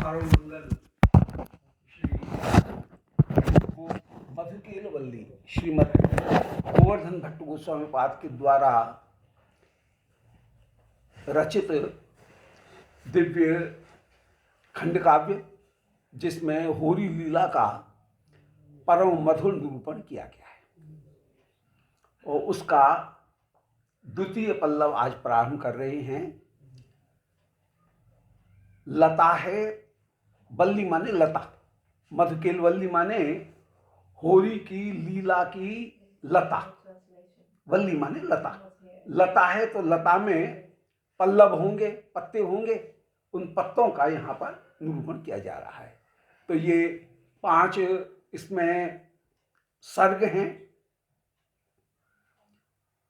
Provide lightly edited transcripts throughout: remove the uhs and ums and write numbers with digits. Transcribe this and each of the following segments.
परम मंगल श्री मधुकेलवल्ली श्रीमद गोवर्धन भट्ट गोस्वामी पाद के द्वारा रचित दिव्य खंड काव्य, जिसमें होरी लीला का परम मधुर निरूपण किया गया है, और उसका द्वितीय पल्लव आज प्रारंभ कर रहे हैं। लता है, वल्ली माने लता, मधुकेलवल्ली माने होरी की लीला की लता, वल्ली माने लता। लता है तो लता में पल्लव होंगे, पत्ते होंगे, उन पत्तों का यहाँ पर निरूपण किया जा रहा है। तो ये 5 इसमें सर्ग हैं।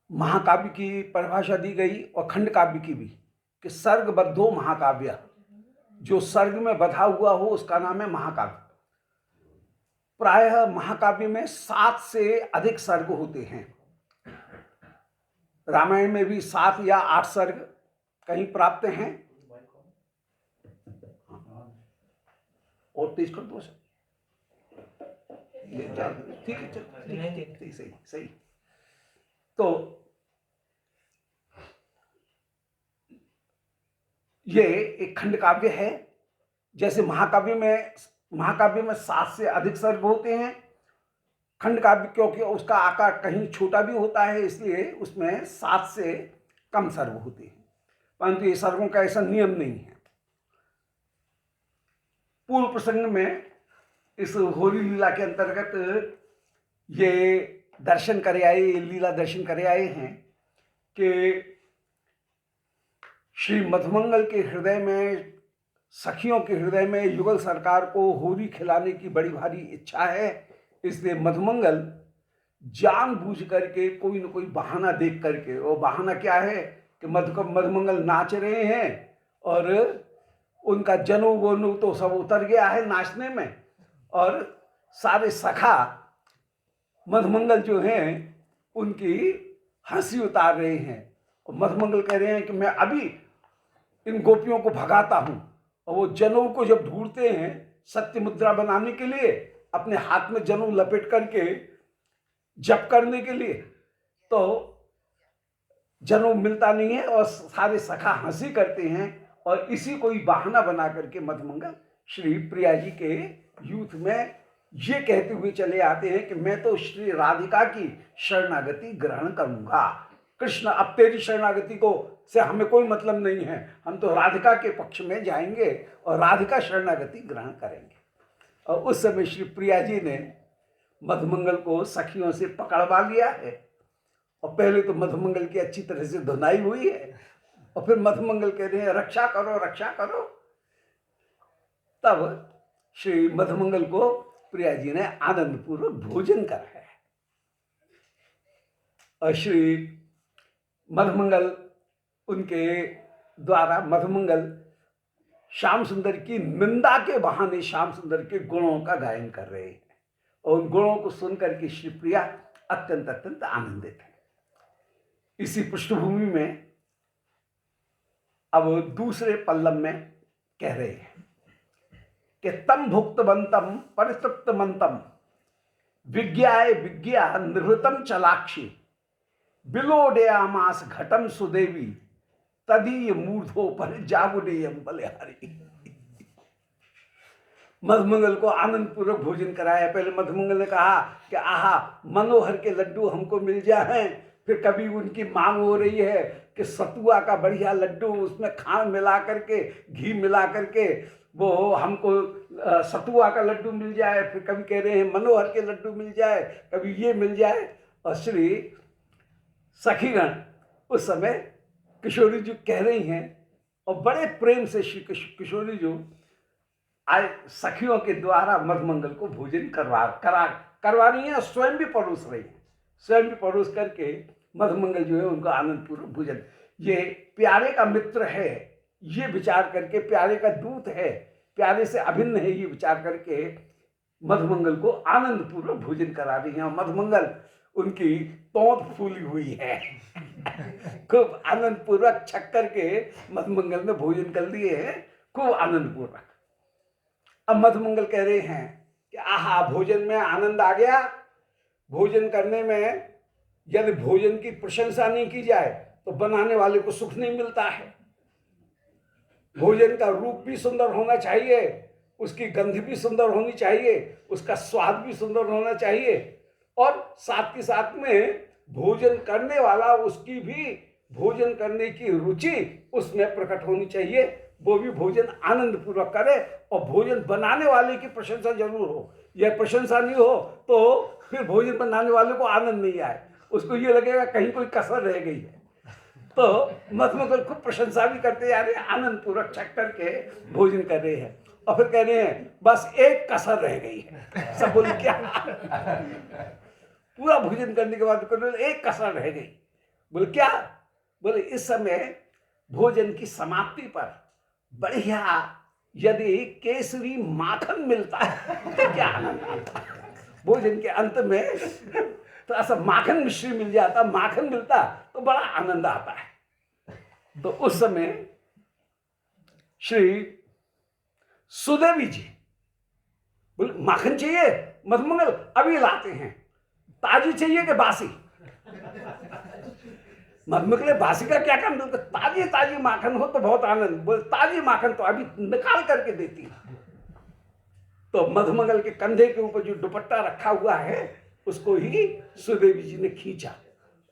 महाकाव्य की परिभाषा दी गई और खंड काव्य की भी, कि सर्गबद्धो महाकाव्य, जो सर्ग में बधा हुआ हो उसका नाम है महाकाव्य। प्रायः महाकाव्य में 7 से अधिक सर्ग होते हैं। रामायण में भी 7 या 8 सर्ग कहीं प्राप्त हैं। और तेज कर दो, ठीक है, सही। तो ये एक खंड काव्य है। जैसे महाकाव्य में 7 से अधिक सर्ग होते हैं, खंड काव्य क्योंकि उसका आकार कहीं छोटा भी होता है, इसलिए उसमें 7 से कम सर्ग होते हैं। परंतु ये सर्गों का ऐसा नियम नहीं है। पूर्व प्रसंग में इस होरी लीला के अंतर्गत ये दर्शन करे आए, लीला दर्शन करे आए हैं कि श्री मधुमंगल के हृदय में, सखियों के हृदय में युगल सरकार को होरी खिलाने की बड़ी भारी इच्छा है। इसलिए मधुमंगल जानबूझ करके कोई न कोई बहाना देख करके, और बहाना क्या है कि मधुमंगल नाच रहे हैं और उनका जनेऊ वोनू तो सब उतर गया है नाचने में, और सारे सखा मधुमंगल जो हैं उनकी हंसी उतार रहे हैं। और मधुमंगल कह रहे हैं कि मैं अभी इन गोपियों को भगाता हूं। और वो जनेऊ को जब ढूंढते हैं सत्य मुद्रा बनाने के लिए, अपने हाथ में जनेऊ लपेट करके जप करने के लिए, तो जनेऊ मिलता नहीं है और सारे सखा हंसी करते हैं। और इसी को ही बहाना बना करके मधुमंगल श्री प्रिया जी के यूथ में ये कहते हुए चले आते हैं कि मैं तो श्री राधिका की शरणागति ग्रहण करूंगा। कृष्ण, अब तेरी शरणागति को से हमें कोई मतलब नहीं है, हम तो राधिका के पक्ष में जाएंगे और राधिका शरणागति ग्रहण करेंगे। और उस समय श्री प्रिया जी ने मधुमंगल को सखियों से पकड़वा लिया है, और पहले तो मधुमंगल की अच्छी तरह से धुनाई हुई है, और फिर मधुमंगल कह रहे हैं रक्षा करो, रक्षा करो। तब श्री मधुमंगल को प्रिया जी ने आनंद पूर्वक भोजन कराया है। और श्री मधुमंगल, उनके द्वारा मधुमंगल श्याम सुंदर की निंदा के बहाने श्याम सुंदर के गुणों का गायन कर रहे हैं, और उन गुणों को सुनकर के श्री प्रिया अत्यंत आनंदित है। इसी पृष्ठभूमि में अब दूसरे पल्लव में कह रहे हैं कि तम भुक्तवंतम परितृप्तमंतम विज्ञाय विज्ञा निवृतम चलाक्षी बिलोडयामास घटम सुदेवी तदीय मूर्धो पर जागुडेयम बलिहारी। मधुमंगल को आनंद पूर्वक भोजन कराया। पहले मधुमंगल ने कहा कि आहा, मनोहर के लड्डू हमको मिल जाएं। फिर कभी उनकी मांग हो रही है कि सतुआ का बढ़िया लड्डू, उसमें खांड मिला करके, घी मिला करके वो हमको सतुआ का लड्डू मिल जाए। फिर कभी कह रहे हैं मनोहर के लड्डू मिल जाए, कभी ये मिल जाए। और श्री सखीगण उस समय किशोरी जी कह रही हैं, और बड़े प्रेम से श्री किशोरी जी आज सखियों के द्वारा मधुमंगल को भोजन करवा रही हैं, स्वयं भी परोस रही हैं। स्वयं भी परोस करके मधुमंगल जो है उनको आनंद पूर्वक भोजन, ये प्यारे का मित्र है ये विचार करके, प्यारे का दूत है, प्यारे से अभिन्न है ये विचार करके मधुमंगल को आनंद पूर्वक भोजन करा रही हैं। मधुमंगल, उनकी तोंद फूली हुई है खूब आनंद पूर्वक छक करके मधुमंगल में भोजन कर लिए हैं, खूब आनंद पूर्वक। अब मधुमंगल कह रहे हैं कि आहा, भोजन में आनंद आ गया। भोजन करने में यदि भोजन की प्रशंसा नहीं की जाए तो बनाने वाले को सुख नहीं मिलता है। भोजन का रूप भी सुंदर होना चाहिए, उसकी गंध भी सुंदर होनी चाहिए, उसका स्वाद भी सुंदर होना चाहिए, और साथ के साथ में भोजन करने वाला उसकी भी भोजन करने की रुचि उसमें प्रकट होनी चाहिए। वो भी भोजन आनंद पूर्वक करे, और भोजन बनाने वाले की प्रशंसा जरूर हो। यह प्रशंसा नहीं हो तो फिर भोजन बनाने वाले को आनंद नहीं आए, उसको ये लगेगा कहीं कोई कसर रह गई है। तो मधुमंगल खूब प्रशंसा भी करते जा रहे हैं, आनंद पूर्वक छक करके भोजन कर रहे हैं, और फिर कह रहे हैं बस एक कसर रह गई है। सब बोले क्या? पूरा भोजन करने के बाद एक कसर रह गई। बोले क्या? बोले इस समय भोजन की समाप्ति पर बढ़िया यदि केसरी माखन मिलता है तो क्या आनंद आता है। भोजन के अंत में तो ऐसा माखन मिश्री मिल जाता, माखन मिलता तो बड़ा आनंद आता है। तो उस समय श्री सुदेवी जी बोले माखन चाहिए मधुमंगल, अभी लाते हैं। ताजी चाहिए कि बासी? मधुमंगल बासी का क्या काम? ताजी ताजी माखन हो तो बहुत आनंद। बोले ताजी माखन तो अभी निकाल करके देती। तो मधुमंगल के कंधे के ऊपर जो दुपट्टा रखा हुआ है उसको ही सुदेवी जी ने खींचा,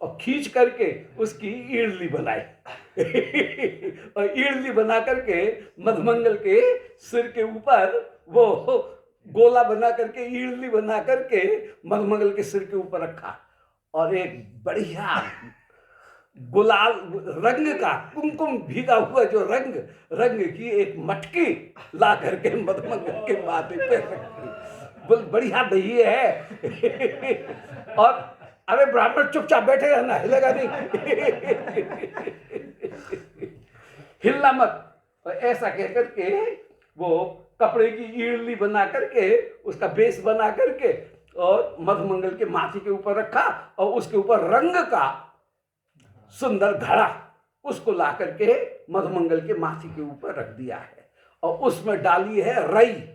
और खींच करके उसकी ईडली बनाई। और ईडली बना करके मधुमंगल के सिर के ऊपर वो गोला बना करके, ईडली बना करके मधुमंगल के सिर के ऊपर रखा, और एक बढ़िया गुलाल रंग का कुमकुम भीगा हुआ जो रंग की एक मटकी ला करके मधुमंगल के माथे पे रखी। बोल बढ़िया दही है। और अरे ब्राह्मण चुपचाप बैठे रहना, हिलेगा नहीं। हिलना मत। और ऐसा कहकर के वो कपड़े की ईडली बना करके, उसका बेस बना करके, और मधुमंगल के माथे के ऊपर रखा, और उसके ऊपर रंग का सुंदर घड़ा उसको ला करके मधुमंगल के माथे के ऊपर रख दिया है, और उसमें डाली है रई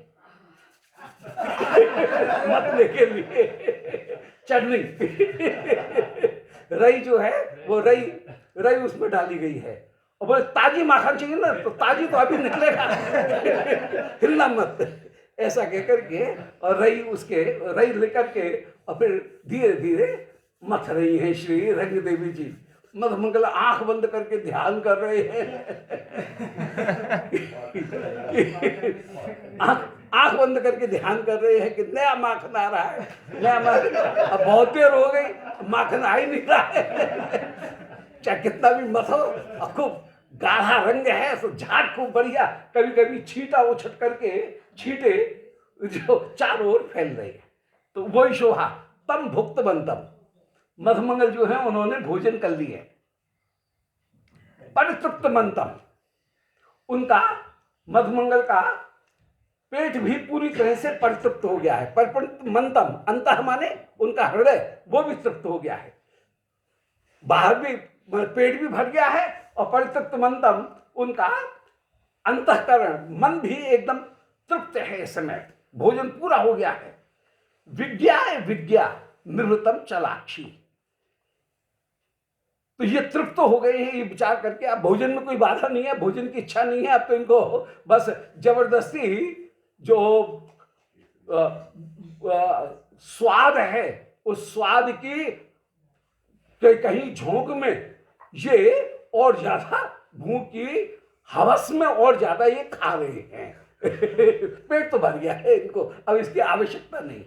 मतले के लिए चटनी। रई जो है वो रई उसमें डाली गई है। और बोले ताजी माखन चाहिए ना, तो ताजी तो अभी निकलेगा। हिलना मत। ऐसा कहकर के और रई लेकर के और फिर धीरे धीरे मथ रही हैं श्री रंग देवी जी। मधुमंगल आंख बंद करके ध्यान कर रहे हैं। आंख बंद करके ध्यान कर रहे हैं कि नया माखन आ रहा है, नया माखन। अब बहुत देर हो गई, माखन आ ही नहीं रहा है। चाहे कितना भी मथो, खूब गाढ़ा रंग है, तो झाट खूब बढ़िया, कभी कभी छीटा उछट करके छीटे जो चारों ओर फैल रही है। तो वही शोभा तम भुक्त बंतम। मधुमंगल जो है उन्होंने भोजन कर लिए, परितृप्त मंतम, उनका मधुमंगल का पेट भी पूरी तरह से परितृप्त हो गया है। परितृप्त मंतम, अंतः माने उनका हृदय, वो भी तृप्त हो गया है। बाहर भी पेट भी भर गया है, और परितृप्त मंतम उनका अंतःकरण, मन भी एकदम तृप्त है। इस समय भोजन पूरा हो गया है। विज्ञा निवृत्तम चलाक्षी, तो ये तृप्त हो गए हैं ये विचार करके। अब भोजन में कोई बाधा नहीं है, भोजन की इच्छा नहीं है। अब तो इनको बस जबरदस्ती जो स्वाद है, उस स्वाद की कहीं झोंक में ये और ज्यादा भूख की हवस में और ज्यादा ये खा रहे हैं। पेट तो भर गया है इनको, अब इसकी आवश्यकता नहीं।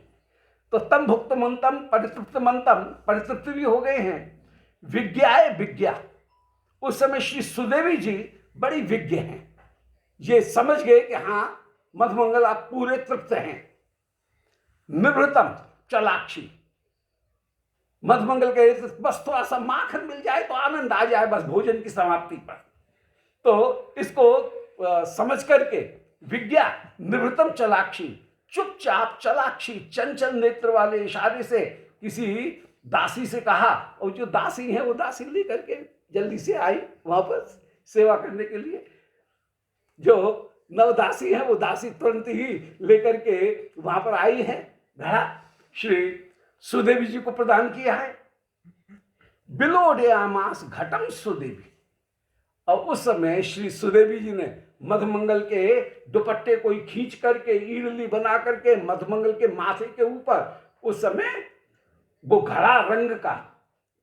तो तम भुक्त मंतम परितृप्त मंतम, परितृप्त भी हो गए हैं। विज्ञा, उस समय श्री सुदेवी जी बड़ी विज्ञ हैं, ये समझ गए कि हाँ मधुमंगल आप पूरे तृप्त हैं। निवृत्तम चलाक्षी, मधुमंगल कहे बस थोड़ा सा माखन मिल जाए तो आनंद आ जाए बस भोजन की समाप्ति पर। तो इसको समझ करके विज्ञा निवृत्तम चलाक्षी, चुपचाप चलाक्षी चंचल नेत्र वाले इशारे से किसी दासी से कहा, और जो दासी है वो दासी लेकर के जल्दी से आई वापस सेवा करने के लिए। जो नवदासी है, वो दासी तुरंत ही लेकर के वहां पर आई है, घड़ा श्री सुदेवी जी को प्रदान किया है। बिलोड्यामास घटम सुदेवी। और उस समय श्री सुदेवी जी ने मधुमंगल के दुपट्टे को खींच करके ईडली बना करके मधुमंगल के माथे के ऊपर उस समय वो घड़ा रंग का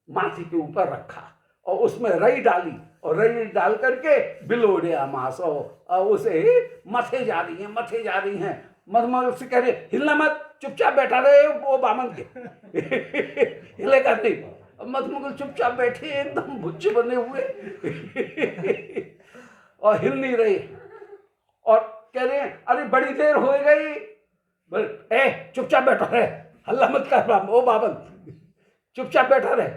माथे के ऊपर रखा और उसमें रई डाली और रई डाल करके बिलोड्यामास और उसे मथे जा रही हैं। मधुमंगल से कह रहे हिलना मत, चुपचाप बैठा रहे वो बामन के हिलेगा नहीं। मधुमंगल चुपचाप बैठे एकदम भुच्चे बने हुए और हिल नहीं रहे और कह रहे हैं अरे बड़ी देर हो गई, चुपचाप बैठा रहे, हल्ला मत कर ओ बाबन, चुपचाप बैठा रहे,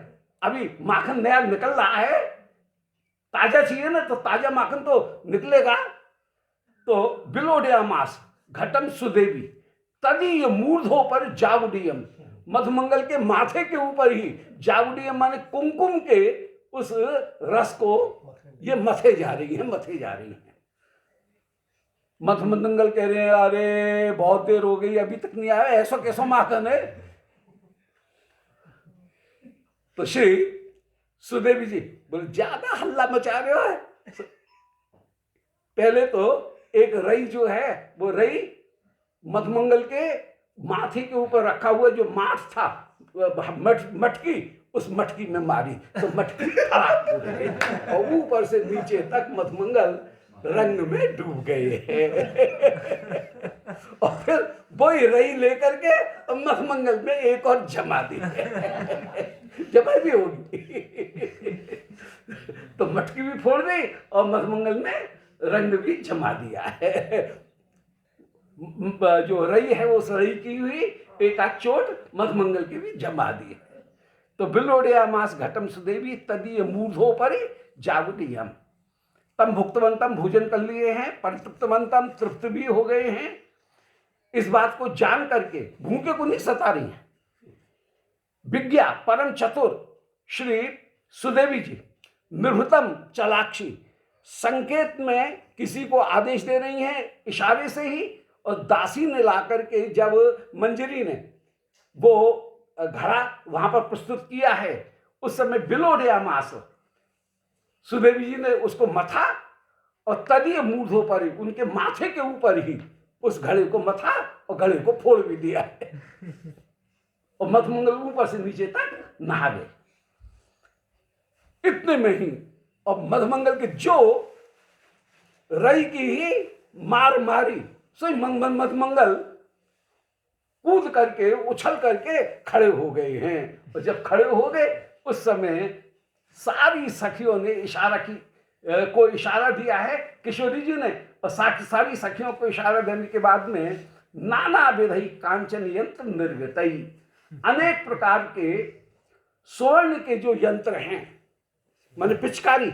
अभी माखन नया निकल रहा है, ताजा चाहिए ना, तो ताजा माखन तो निकलेगा। तो बिलोड्यामास घटम सुदेवी तदीय मूर्धो पर जावुडियम। मधुमंगल के माथे के ऊपर ही जावुडियम माने कुमकुम के उस रस को ये मथे जा रही हैं। मधुमंगल कह रहे हैं अरे बहुत देर हो गई अभी तक नहीं आया, ऐसा कैसा माखन है। तो श्री सुदेवी जी बोले ज्यादा हल्ला मचा रहे हो। पहले तो एक रई जो है वो रई मधुमंगल के माथे के ऊपर रखा हुआ जो माठ था मटकी, उस मटकी में मारी तो मटकी खराब हो गई और ऊपर से नीचे तक मधुमंगल रंग में डूब गए और फिर वही रई लेकर के मधुमंगल में एक और जमा दी जमा भी होगी तो मटकी भी फोड़ दी और मधुमंगल में रंग भी जमा दिया है। जो रई है उस रई की हुई एक आध चोट मधुमंगल की भी जमा दी है। तो बिलोड्यामास घटम सुदेवी तदीय मूर्धो पर जागुटियम। तम भुक्तवंतम भोजन कर लिए हैं, परितृप्तवंतम तृप्त भी हो गए हैं। इस बात को जान करके भूखे को नहीं सता रही है। विज्ञा परम चतुर श्री सुदेवी जी निर्भुतम चलाक्षी, संकेत में किसी को आदेश दे रही हैं इशारे से ही। और दासी ने ला करके जब मंजरी ने वो घड़ा वहां पर प्रस्तुत किया है उस समय बिलोड्यामास सुदेवी जी ने उसको मथा और तदीय मूर्धों पर उनके माथे के ऊपर ही उस घड़े को मथा और घड़े को फोड़ भी दिया है और मधुमंगल ऊपर से नीचे तक नहा गए। इतने में ही और मधुमंगल के जो रई की ही मार मारी सो मधुमंगल कूद करके उछल करके खड़े हो गए हैं। और जब खड़े हो गए उस समय सारी सखियों ने को इशारा दिया है किशोरी जी ने। और सारी सखियों को इशारा देने के बाद में नाना विधि कांचन यंत्र निर्गतई, अनेक प्रकार के स्वर्ण के जो यंत्र हैं माने पिचकारी,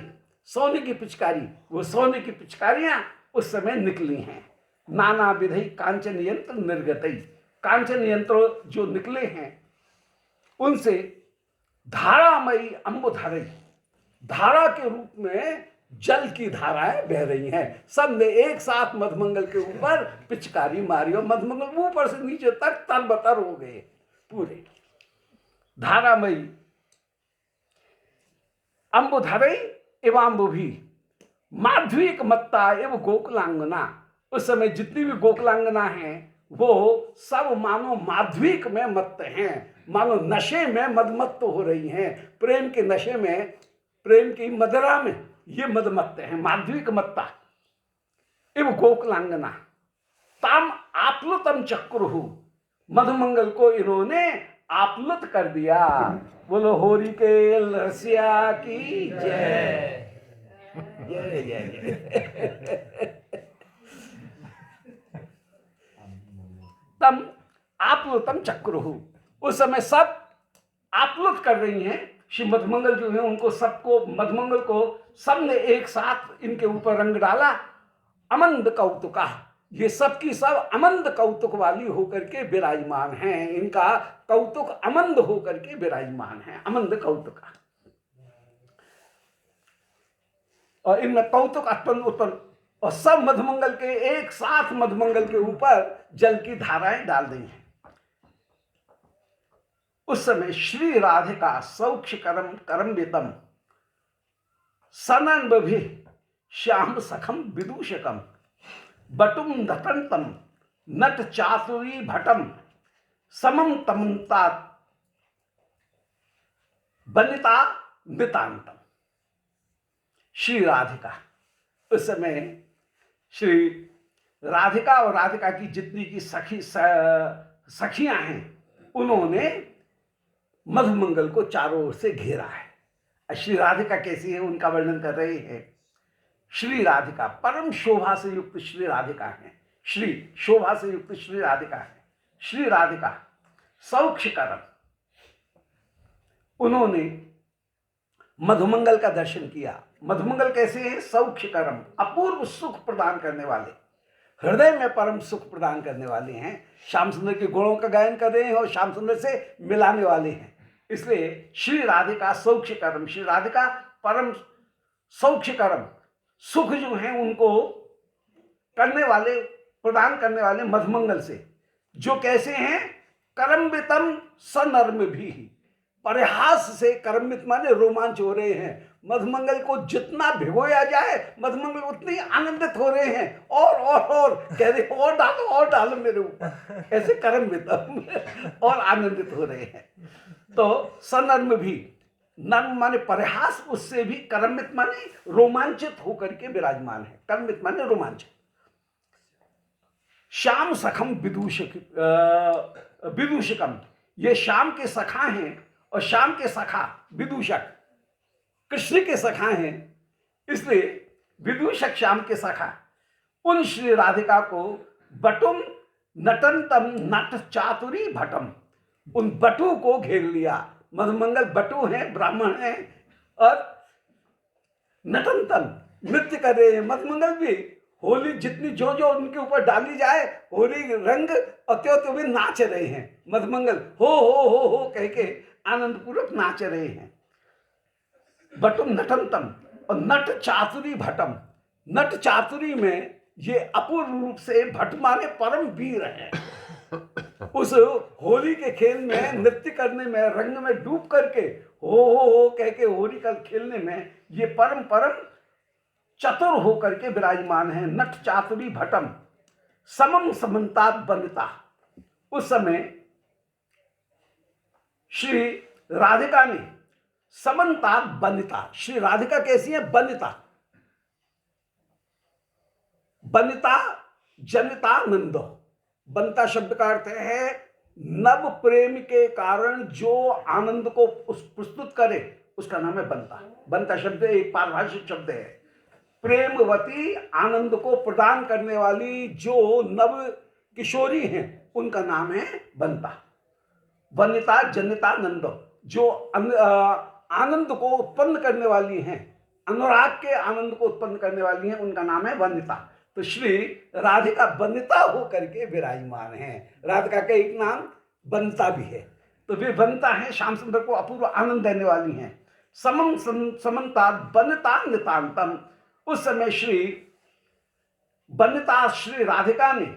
सोने की पिचकारी, वो सोने की पिचकारियां उस समय निकली हैं। नाना विधि कांचन यंत्र निर्गतई, कांचन यंत्र जो निकले हैं उनसे धारामयी अम्बुधरई, धारा के रूप में जल की धाराएं बह रही हैं। सब ने एक साथ मधुमंगल के ऊपर पिचकारी मारी और मधुमंगल ऊपर से नीचे तक तरबतर हो गए पूरे। धारामयी अम्बुधरई एवं अम्बुभी माध्विक मत्ता एवं गोकुलांगना। उस समय जितनी भी गोकुलांगना हैं वो सब मानो माध्विक में मत्त हैं, मानो नशे में मदमत्त हो रही हैं, प्रेम के नशे में, प्रेम की मदिरा में ये मदमत्त हैं, माध्विक मत्ता एवं गोकुलांगना। ताम आप्लुतम चक्रुहु, मधुमंगल को इन्होंने आप्लुत कर दिया। बोलो होरी के रसिया की जय जय जय। तम आप्लुतम चक्रुहु, उस समय सब आप्लुत कर रही हैं श्री मधुमंगल जो है उनको, सबको मधुमंगल को सबने एक साथ इनके ऊपर रंग डाला। अमंद कौतुका, ये सब की सब अमंद कौतुक वाली होकर के विराजमान हैं, इनका कौतुक अमंद होकर के विराजमान है, अमंद कौतुका। और इनमें कौतुक उत्पन्न और सब मधुमंगल के एक साथ मधुमंगल के ऊपर जल की धाराएं डाल दी हैं। उस समय श्री राधिका सौक्ष करम करम वेतम सनन भी श्याम सखम विदूषकम बटुम नटंतम नट चातुरी भटम समम तमंता बनिता नितांतम। श्री राधिका, उस समय श्री राधिका और राधिका की जितनी की सखियां हैं उन्होंने मधुमंगल को चारों ओर से घेरा है। श्री राधिका कैसी है उनका वर्णन कर रहे हैं। श्री राधिका परम शोभा से युक्त श्री राधिका है, श्री शोभा से युक्त श्री राधिका है। श्री राधिका सौक्ष करम, उन्होंने मधुमंगल का दर्शन किया। मधुमंगल कैसे है? सौक्ष करम, अपूर्व सुख प्रदान करने वाले, हृदय में परम सुख प्रदान करने वाले हैं। श्याम सुंदर के गुणों का गायन कर रहे हैं और श्याम सुंदर से मिलाने वाले हैं। इसलिए श्री राधिका सौक्ष करम, श्री राधिका परम सौक्ष करम, सुख जो है उनको करने वाले, प्रदान करने वाले मधुमंगल से, जो कैसे हैं? करम्बितम सनर्म भी, परिहास से करम्बित माने रोमांच हो रहे हैं। मधुमंगल को जितना भिगोया जाए मधुमंगल उतने ही आनंदित हो रहे हैं, और कह रहे और डालो मेरे ऊपर, ऐसे करम्बितम और आनंदित हो रहे हैं। तो सनर्म भी, नर्म माने परिहास, उससे भी करम्बित माने रोमांचित होकर के विराजमान है। करम्बित माने रोमांचित। श्याम सखम विदूषकम, ये श्याम के सखा हैं और श्याम के सखा विदूषक कृष्ण के सखा हैं, इसलिए विदूषक श्याम के सखा उन श्री राधिका को बटुम नटंतम नट चातुरी भटम, उन बटू को घेर लिया। मधुमंगल बटू हैं, ब्राह्मण हैं और नटंतम नृत्य कर रहे हैं। मधुमंगल भी होली जितनी जो जो उनके ऊपर डाली जाए होली रंग और त्यो भी नाच रहे हैं। मधुमंगल हो कह के आनंद पूर्वक नाच रहे हैं। बटुम नटंतम और नट चातुरी भटम, नट चातुरी में ये अपूर्व रूप से भट माने परम वीर है। उस होली के खेल में नृत्य करने में, रंग में डूब करके हो कह के होली का खेलने में ये परम चतुर होकर के विराजमान है। नट चातुरी भटम समम समन्ता बनिता, उस समय श्री राधिका ने समन्ता बनिता, श्री राधिका कैसी है? बनिता, बनिता जनिता नंदो, बनता शब्द का अर्थ है नव प्रेम के कारण जो आनंद को प्रस्तुत करे उसका नाम है बनता। बनता शब्द एक पारिभाषिक शब्द है। प्रेमवती आनंद को प्रदान करने वाली जो नव किशोरी हैं उनका नाम है बनता। वनिता जनिता नंदो, जो आनंद को उत्पन्न करने वाली हैं, अनुराग के आनंद को उत्पन्न करने वाली हैं, उनका नाम है वनिता। तो श्री राधिका वनिता होकर के विराजमान हैं। राधिका का एक नाम वनिता भी है, तो वे वनिता हैं, श्याम सुंदर को अपूर्व आनंद देने वाली हैं। समम समन्ता वनिता नितांतम, उस समय श्री वनिता श्री राधिका ने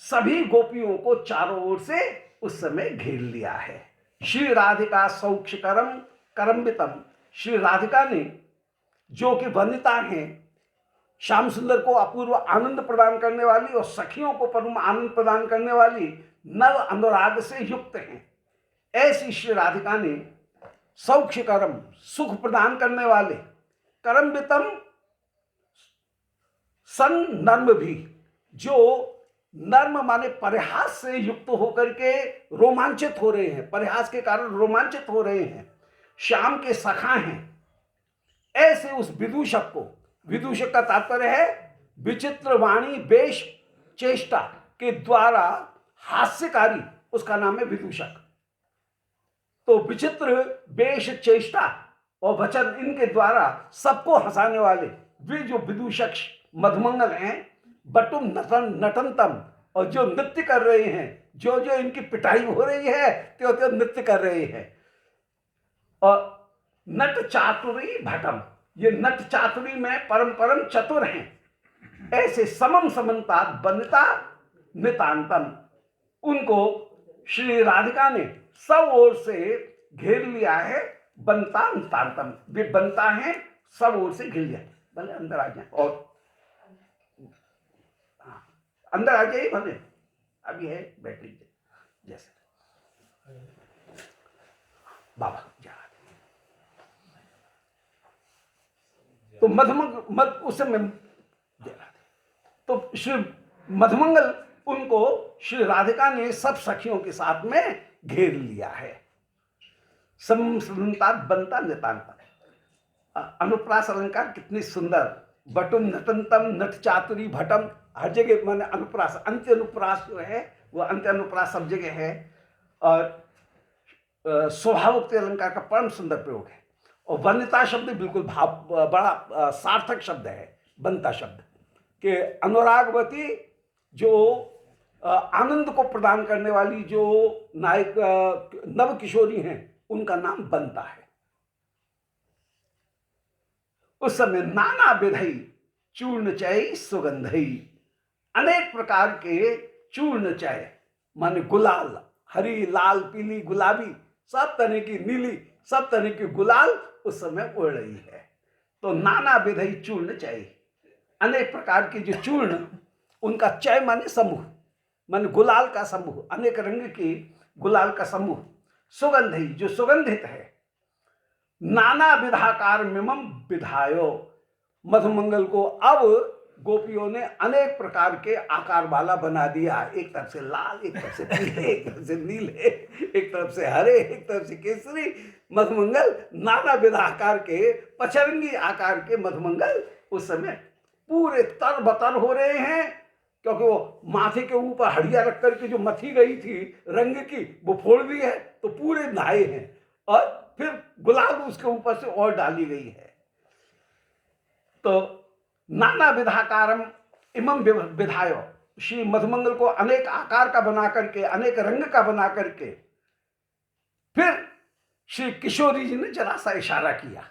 सभी गोपियों को चारों ओर से उस समय घेर लिया है। श्री राधिका सौक्ष करम करम्बितम, श्री राधिका ने जो कि वनिता हैं, श्याम सुंदर को अपूर्व आनंद प्रदान करने वाली और सखियों को परम आनंद प्रदान करने वाली, नव अनुराग से युक्त हैं, ऐसी श्री राधिका ने सौक्ष करम सुख प्रदान करने वाले, करम्बितम सन नर्म भी, जो नर्म माने परिहास से युक्त होकर के रोमांचित हो रहे हैं, परिहास के कारण रोमांचित हो रहे हैं, श्याम के सखा हैं, ऐसे उस विदूषक को, विदूषक का तात्पर्य है विचित्र वाणी वेश चेष्टा के द्वारा हास्यकारी, उसका नाम है विदूषक। तो विचित्र वेश चेष्टा और वचन इनके द्वारा सबको हंसाने वाले वे जो विदूषक मधुमंगल हैं, बटुम नटंतम, और जो नृत्य कर रहे हैं, जो जो इनकी पिटाई हो रही है त्यो त्यो नृत्य कर रहे हैं। और नट चातुरी भटम, ये नट चातुरी में परम चतुर हैं, ऐसे समम समन्ता बनता नितांतम, उनको श्री राधिका ने सब ओर से घेर लिया है। बनता नितांतम, वे बनता है सब ओर से घेर लिया। भले अंदर आ जाए और अंदर आ जाइए, भले अभी है, बैठ लीजिए जैसे बाबा जा। तो मधुमंगल उस समय तो श्री मधुमंगल उनको श्री राधिका ने सब सखियों के साथ में घेर लिया है। समता बनता नितांता, अनुप्रास अलंकार कितनी सुंदर। बटुम नटंतम नट चातुरी भटम, हर जगह माने अनुप्रास, अंत्य अनुप्रास जो है वो अंत्य अनुप्रास सब जगह है। और स्वभावोक्ति अलंकार का परम सुंदर प्रयोग है। और वन्यता शब्द बिल्कुल भाव बड़ा सार्थक शब्द है। बनता शब्द के अनुरागवती जो आनंद को प्रदान करने वाली जो नायक नव किशोरी हैं, उनका नाम बनता है। उस समय नाना विधई चूर्ण चय सुगंधई, अनेक प्रकार के चूर्ण चय माने गुलाल, हरी लाल पीली गुलाबी सब तरह की, नीली सब तरह की गुलाल उस समय उड़ रही है। तो नाना विधई चूर्ण चय, अनेक प्रकार के जो चूर्ण, उनका चय माने समूह, माने गुलाल का समूह, अनेक रंग की गुलाल का समूह। सुगंधई जो सुगंधित है। नाना विधाकार मिमम विधायो, मधुमंगल को अब गोपियों ने अनेक प्रकार के आकार वाला बना दिया। एक तरफ से लाल, एक तरफ से पीले, एक तरफ से नीले, एक तरफ से हरे, एक तरफ से केसरी। मधुमंगल नाना विधाकार के, पचरंगी आकार के मधुमंगल उस समय पूरे तर बतर हो रहे हैं। क्योंकि वो माथे के ऊपर हड़िया रख करके जो मथी गई थी रंग की, वो फोड़ दी है, तो पूरे नहाए हैं। और फिर गुलाल उसके ऊपर से और डाली गई है। तो नाना विधाकारम इमम विधायो, श्री मधुमंगल को अनेक आकार का बना करके, अनेक रंग का बना करके, फिर श्री किशोरी जी ने जरा सा इशारा किया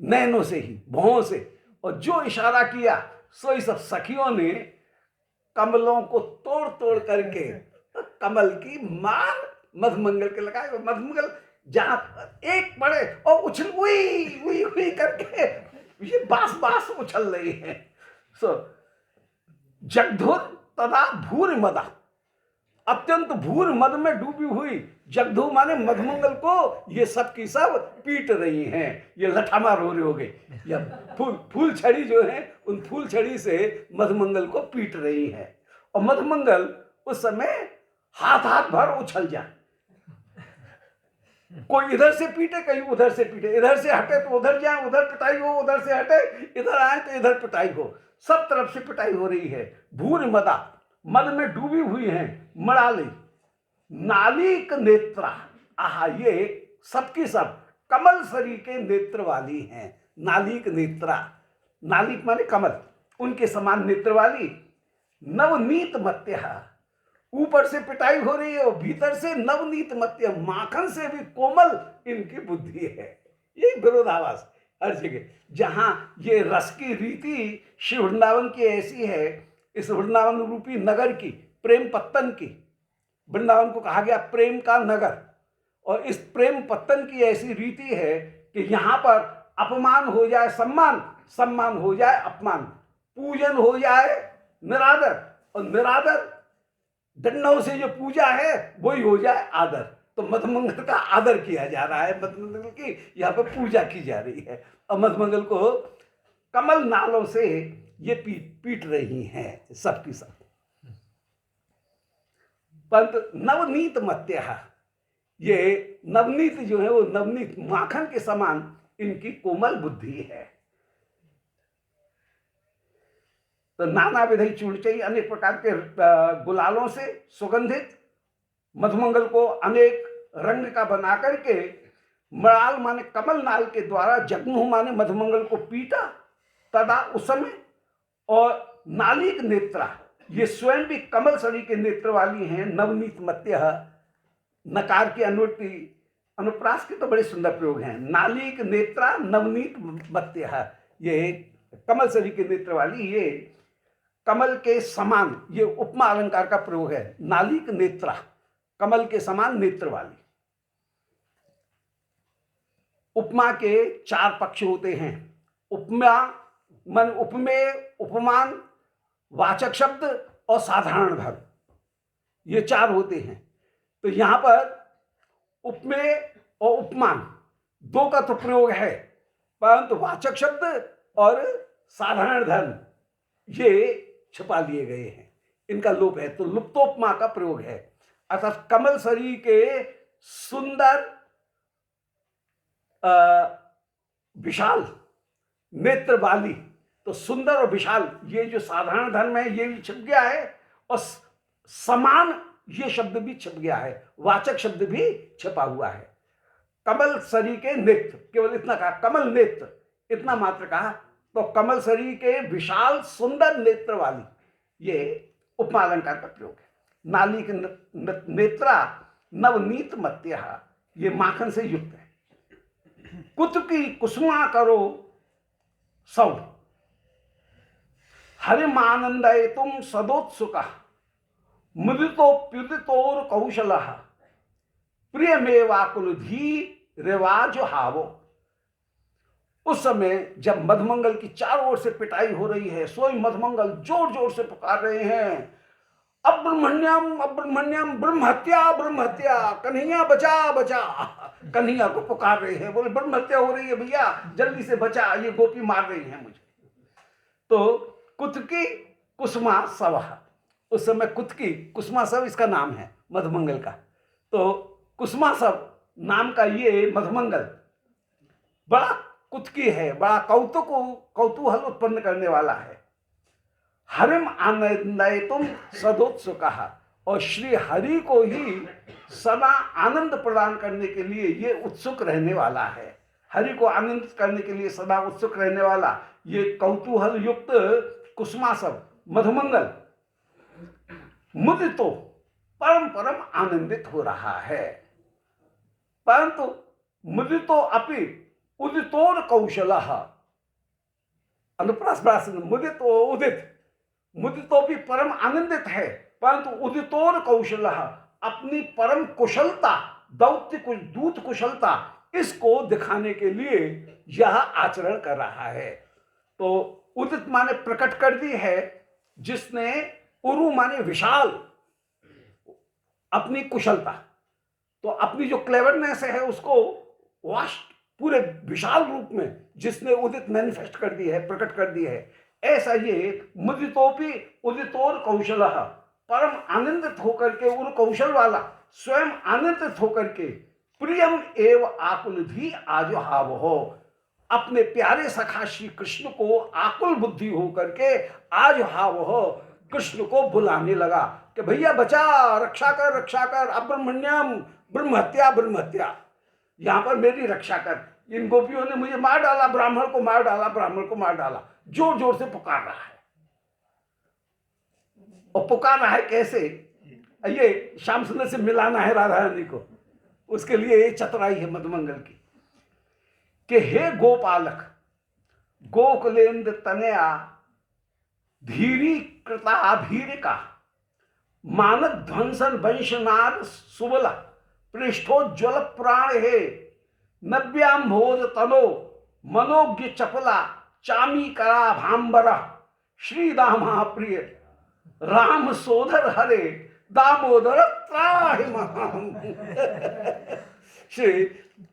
नैनों से ही, भौं से। और जो इशारा किया सो इस सब सखियों ने कमलों को तोड़ तोड़ करके कमल की मार मधुमंगल के लगाए। मधुमंगल जहां एक पड़े और उछल हुई हुई हुई करके ये बास बास उछल रही है। सो जगधुर तदा भूर मदा, अत्यंत भूर मद में डूबी हुई जगधू माने मधुमंगल को ये सब की सब पीट रही हैं। ये लठामार हो रहे हो गए, या फूल छड़ी जो है उन फूल छड़ी से मधुमंगल को पीट रही है। और मधुमंगल उस समय हाथ हाथ भर उछल जाए, कोई इधर से पीटे, कहीं उधर से पीटे, इधर से हटे तो उधर जाए, उधर पिटाई हो, उधर से हटे इधर आए तो इधर पिटाई हो, सब तरफ से पिटाई हो रही है। भूर मदा, मद में डूबी हुई है। मड़ाली नालिक नेत्रा, आहा ये सबकी सब कमल सरी के नेत्र वाली हैं। नालिक नेत्रा, नालिक माने कमल, उनके समान नेत्र वाली। नवनीत मत्या, ऊपर से पिटाई हो रही है और भीतर से नवनीत मत्य, माखन से भी कोमल इनकी बुद्धि है। ये विरोधाभास हर जगह। जहां ये रस की रीति श्री वृंदावन की ऐसी है, इस वृंदावन रूपी नगर की, प्रेम पत्तन की, वृंदावन को कहा गया प्रेम का नगर, और इस प्रेम पत्तन की ऐसी रीति है कि यहां पर अपमान हो जाए सम्मान, सम्मान हो जाए अपमान, पूजन हो जाए निरादर, और निरादर दंडों से जो पूजा है वही हो जाए आदर। तो मधुमंगल का आदर किया जा रहा है, मधुमंगल की यहाँ पर पूजा की जा रही है। और मधुमंगल को कमल नालों से ये पीट रही हैं सबकी सब। परंतु नवनीत मत्या, ये नवनीत जो है वो नवनीत माखन के समान इनकी कोमल बुद्धि है। तो नाना विधि चूर्ण चाहिए, अनेक प्रकार के गुलालों से सुगंधित मधुमंगल को अनेक रंग का बना करके, मृणाल माने कमल नाल के द्वारा, जगमुह माने मधुमंगल को पीटा तदा उस समय। और नालिक नेत्रा, ये स्वयं भी कमल सरी के नेत्र वाली हैं। नवनीत मत्य, नकार की अनुवृत्ति, अनुप्रास के तो बड़े सुंदर प्रयोग हैं। नालिक नेत्रा नवनीत मत्य, ये कमल सरी के नेत्र वाली, ये कमल के समान, ये उपमा अलंकार का प्रयोग है। नालिक नेत्रा, कमल के समान नेत्र वाली। उपमा के 4 पक्ष होते हैं। उपमा मन उपमेय, उपमान, वाचक शब्द और साधारण धर्म, ये 4 होते हैं। तो यहां पर उपमेय और उपमान 2 का तो प्रयोग है, परंतु वाचक शब्द और साधारण धर्म ये छिपा लिए गए हैं, इनका लोप है। तो लुप्तोपमा का प्रयोग है। अर्थात कमल सरी के सुंदर विशाल नेत्र वाली, तो सुंदर और विशाल ये जो साधारण धर्म है ये भी छिप गया है, और समान ये शब्द भी छिप गया है, वाचक शब्द भी छिपा हुआ है। कमल सरी के नेत्र, केवल इतना कहा, कमल नेत्र इतना मात्र कहा, तो कमल सरी के विशाल सुंदर नेत्र वाली, ये उपमा अलंकार का प्रयोग है। नाली के नेत्रा नवनीत मत्या, ये माखन से युक्त है। कुतुकी कुसुमा करो सौ, हरिमानंदय तुम सदोत्सुका, मुदितोप्युदितोर कौशल, प्रियमेवाकुल धी रिवाज हावो। उस समय जब मधुमंगल की चारों ओर से पिटाई हो रही है, सोई मधुमंगल जोर जोर से पुकार रहे हैं, अब्रह्मण्यम अब्रह्मण्यम, ब्रह्म हत्या ब्रह्म हत्या, कन्हैया बचा बचा। कन्हैया को पुकार रहे हैं, बोले ब्रह्म हत्या हो रही है भैया, जल्दी से बचा, ये गोपी मार रही है मुझे। तो कुतकी कुसुमा सवह, उस समय कुतकी, कुसुमा सब इसका नाम है मधुमंगल का, तो कुसुमा सब नाम का ये मधुमंगल बड़ा कुतकी है, बड़ा कौतूहल उत्पन्न करने वाला है। हरिम आनंदय तुम सदोत्सुका, और श्री हरि को ही सदा आनंद प्रदान करने के लिए ये उत्सुक रहने वाला है। हरि को आनंदित करने के लिए सदा उत्सुक रहने वाला ये कौतूहल युक्त कुसुमा सब मधुमंगल मुदितो परम परम आनंदित हो रहा है। परंतु मुदितो अपि उदितोर कौशल, अनुप्रास मुदित उदित, मुदितो भी परम आनंदित है, परंतु उदितोर कौशल, अपनी परम कुशलता, दौत्य दूत कुशलता, इसको दिखाने के लिए यह आचरण कर रहा है। तो उदित माने प्रकट कर दी है, जिसने उरु माने विशाल, अपनी कुशलता, तो अपनी जो क्लेवरनेस है उसको वास्ट पूरे विशाल रूप में जिसने उदित मैनिफेस्ट कर दी है, प्रकट कर दी है, ऐसा ये मुदितोपि उदितोर कौशल, परम आनंदित होकर के, उर कौशल वाला, स्वयं आनंदित होकर के, प्रियम एव आकुल धी आज हाव हो, अपने प्यारे सखा श्री कृष्ण को आकुल बुद्धि होकर के आज हाव हो कृष्ण को बुलाने लगा कि भैया बचा, रक्षा कर, अब्रह्मण्यम, ब्रह्म हत्या ब्रह्म हत्या, यहां पर मेरी रक्षा कर। इन गोपियों ने मुझे मार डाला, ब्राह्मण को मार डाला, ब्राह्मण को मार डाला, जोर जोर से पुकार रहा है। और पुकार रहा है कैसे? ये श्याम सुंदर से मिलाना है राधा रानी को, उसके लिए ये चतुराई है मधुमंगल की कि हे गोपालक, गोकुलेन्द्र तनया धीरी कृता भीरिका, मानव ध्वंसन वंशनाद सुबला, पृष्ठोज्वल प्राण हे, नव्यांभोज तनो मनोज्ञ चपला, चामी करा भांबरा, श्री दामा प्रिय राम सोदर हरे, दामोदर त्राहि महाम। श्री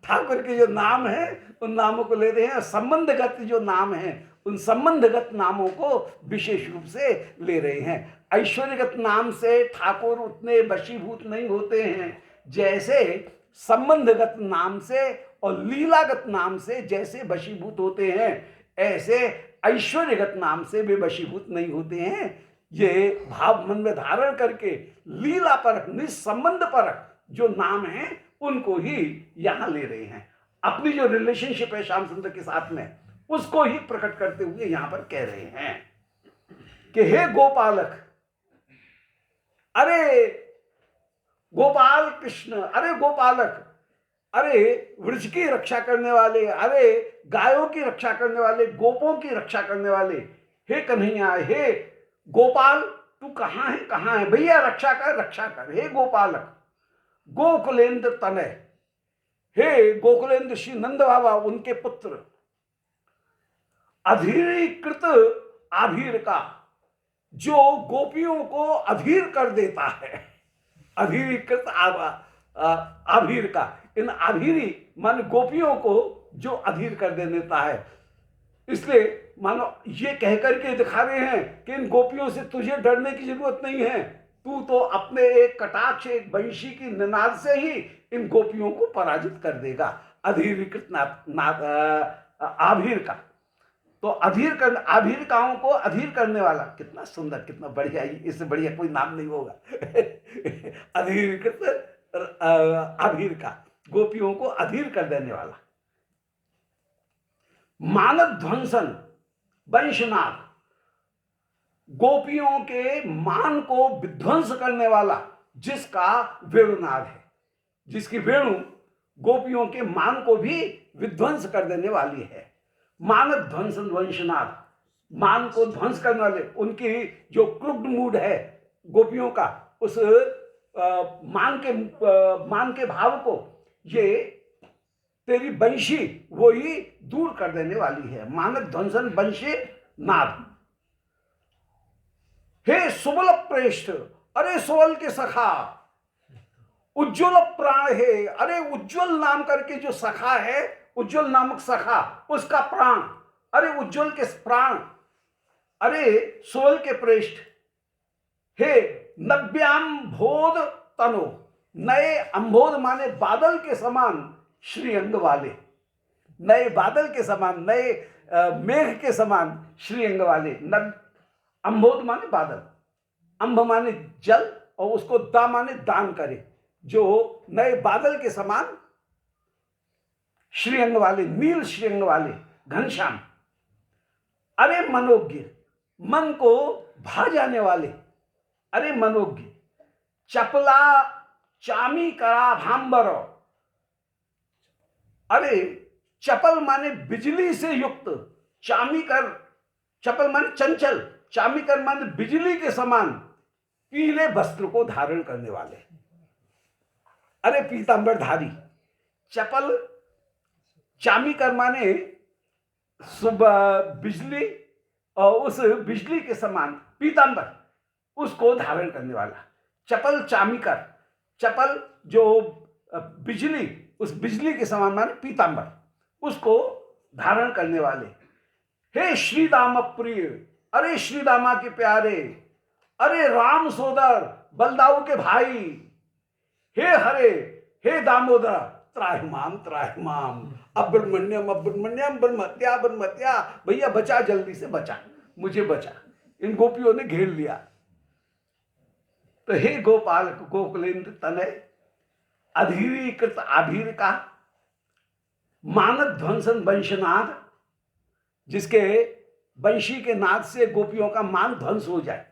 ठाकुर के जो नाम है उन नामों को लेते हैं, संबंधगत जो नाम है उन संबंधगत नामों को विशेष रूप से ले रहे हैं। ऐश्वर्यगत नाम से ठाकुर उतने वशीभूत नहीं होते हैं जैसे संबंधगत नाम से और लीलागत नाम से जैसे वशीभूत होते हैं, ऐसे ऐश्वर्यगत नाम से वे वशीभूत नहीं होते हैं। ये भाव मन में धारण करके लीला परक, निसंबंध परक जो नाम है उनको ही यहां ले रहे हैं। अपनी जो रिलेशनशिप है श्याम सुंदर के साथ में उसको ही प्रकट करते हुए यहां पर कह रहे हैं कि हे गोपालक, अरे गोपाल कृष्ण, अरे गोपालक, अरे वृक्ष की रक्षा करने वाले, अरे गायों की रक्षा करने वाले, गोपों की रक्षा करने वाले, हे कन्हैया, हे गोपाल, तू कहाँ है, कहाँ है भैया, रक्षा कर, रक्षा कर, हे गोपालक, गोकुलेंद्र तनय, हे गोकुलेंद्र श्री नंद बाबा, उनके पुत्र, अधीरीकृत आभीर का, जो गोपियों को अधीर कर देता है, अधीरीकृत आभीर का, इन आभीरी मान गोपियों को जो अधीर कर दे देता है। इसलिए मानो ये कहकर के दिखा रहे हैं कि इन गोपियों से तुझे डरने की जरूरत नहीं है, तू तो अपने एक कटाक्ष, एक वंशी की निनाद से ही इन गोपियों को पराजित कर देगा। अधीरीकृत आभीर का, तो आभीरकाओं को अधीर करने वाला, कितना सुंदर, कितना बढ़िया, इससे बढ़िया कोई नाम नहीं होगा। अधीरीकृत आभीर का, गोपियों को अधीर कर देने वाला। मानव ध्वंसन वंशनाद, गोपियों के मान को विध्वंस करने वाला, जिसका वेणुनाद है, जिसकी वेणु गोपियों के मान को भी विध्वंस कर देने वाली है। मानव ध्वंसन वंशनाद, मान को ध्वंस करने वाले, उनकी जो क्रुद्ध मूड है गोपियों का, उस मान के भाव को ये तेरी वंशी वो ही दूर कर देने वाली है। मानव ध्वंसन वंशी नाद। हे सुबल प्रेष्ठ, अरे सुबल के सखा, उज्ज्वल प्राण है, अरे उज्ज्वल नाम करके जो सखा है, उज्ज्वल नामक सखा, उसका प्राण, अरे उज्ज्वल के प्राण, अरे सुबल के प्रेष्ठ, हे नव्याम बोध तनो, नए अंबोध माने बादल के समान श्रीअंग वाले, नए बादल के समान, नए मेघ के समान श्रीअंग वाले। अंबोध माने बादल, अंब माने जल, और उसको दा माने दान करे, जो नए बादल के समान श्रीअंग वाले, नील श्रीअंग वाले, घनश्याम। अरे मनोज्ञ, मन को भा जाने वाले, अरे मनोज्ञ, चपला चामी करा भांबर, अरे चपल माने बिजली से युक्त, चामी कर, चपल माने चंचल, चामी कर माने बिजली के समान पीले वस्त्र को धारण करने वाले, अरे पीतांबर धारी। चपल, चामी कर माने सुबह बिजली, और उस बिजली के समान पीतांबर, उसको धारण करने वाला। चपल चामी कर, चपल जो बिजली, उस बिजली के समान माने पीतांबर, उसको धारण करने वाले। हे श्री दाम प्रिय, अरे श्री दामा के प्यारे, अरे राम सोदर, बलदाऊ के भाई, हे हरे, हे दामोदर, त्राहिमाम त्राहिमाम, अब्रह्मण्यम अब्रह्मण्यम, ब्रह्मत्या ब्रह्मत्या, भैया बचा, जल्दी से बचा, मुझे बचा, इन गोपियों ने घेर लिया। तो हे गोपाल गोकुलेंद्र तनय, अधीरीकृत आभीर का, मानव ध्वंसन वंशनाद, जिसके वंशी के नाद से गोपियों का मान ध्वंस हो जाए।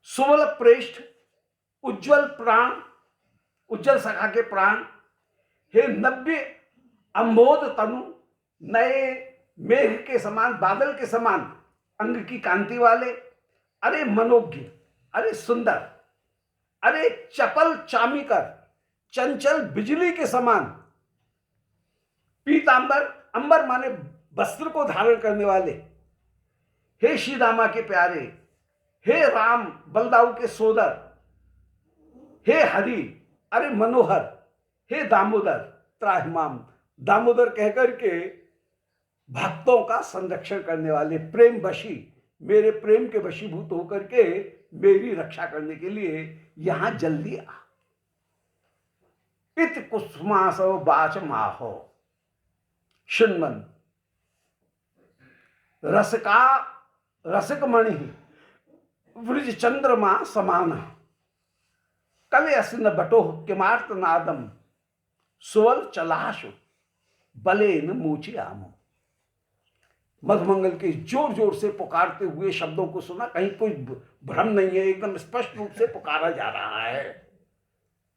सुबल प्रेष्ठ, उज्जवल प्राण, उज्जवल सखा के प्राण, हे नव्य अंबोध तनु, नए मेघ के समान, बादल के समान अंग की कांति वाले, अरे मनोज्ञ, अरे सुंदर, अरे चपल चामीकर, चंचल बिजली के समान, पीतांबर, अंबर माने वस्त्र को धारण करने वाले, हे श्री दामा के प्यारे, हे राम बलदाऊ के सोदर, हे हरि, अरे मनोहर, हे दामोदर, त्राहिमाम, दामोदर कहकर के भक्तों का संरक्षण करने वाले, प्रेम वशी, मेरे प्रेम के वशीभूत होकर के मेरी रक्षा करने के लिए यहां जल्दी आ। इत कुसुमासव बाच माहो, शुन्मन रसका, रसिक मणि वृज चंद्रमा समान, कले असिन बटोह किमार्त नादम, सुवल चलाशु बलेन मूची आम। मधुमंगल के जोर जोर से पुकारते हुए शब्दों को सुना, कहीं कोई भ्रम नहीं है, एकदम स्पष्ट रूप से पुकारा जा रहा है।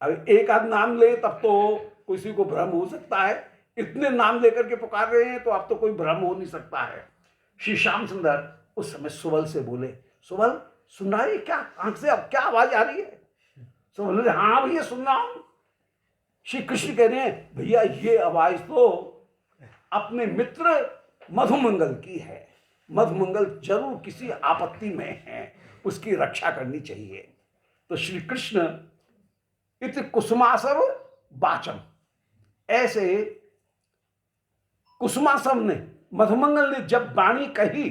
अब एक आध नाम ले तब तो किसी को भ्रम हो सकता है? इतने नाम लेकर के पुकार रहे हैं तो अब तो कोई भ्रम हो नहीं सकता है। श्री श्याम सुंदर उस समय सुबल से बोले, सुबल सुन रहा है क्या? आंख से अब क्या आवाज आ रही है? सुबल बोले, हाँ भैया सुन रहा हूं। श्री कृष्ण कह रहे हैं, भैया ये आवाज तो अपने मित्र मधुमंगल की है। मधुमंगल जरूर किसी आपत्ति में है, उसकी रक्षा करनी चाहिए। तो श्री कृष्ण इति कुसुमासव वाचम, ऐसे कुसुमासव ने, मधुमंगल ने जब वाणी कही,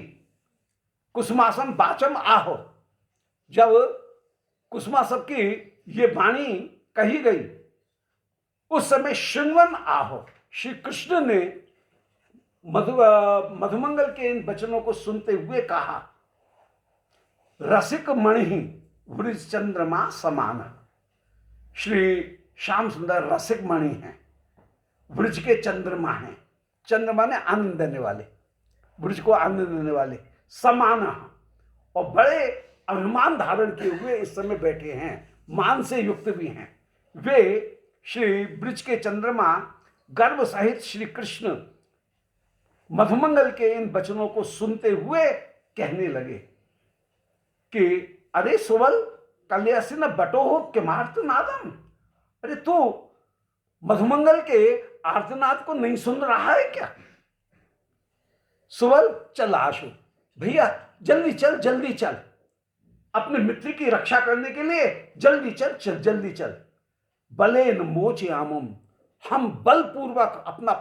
कुसुमासम वाचम आहो, जब कुसुमासव की ये वाणी कही गई उस समय शृण्वन आहो, श्री कृष्ण ने मधुमंगल के इन वचनों को सुनते हुए कहा, रसिक मणि वृष चंद्रमा समान। श्री श्याम सुंदर रसिक मणि हैं, वृज के चंद्रमा हैं। चंद्रमा ने आनंद देने वाले, वृज को आनंद देने वाले, समान, और बड़े अभिमान धारण किए हुए इस समय बैठे हैं, मान से युक्त भी हैं। वे श्री वृज के चंद्रमा गर्भ सहित श्री कृष्ण मधुमंगल के इन वचनों को सुनते हुए कहने लगे कि अरे सुबल कल्यासी न बटो हो किमार्तनादम, अरे तू मधुमंगल के आर्तनाद को नहीं सुन रहा है क्या? सुबल चल आशु, भैया जल्दी चल, जल्दी चल, अपने मित्र की रक्षा करने के लिए जल्दी चल, चल जल्दी चल। बलेन मोचयामुम, हम बलपूर्वक अपना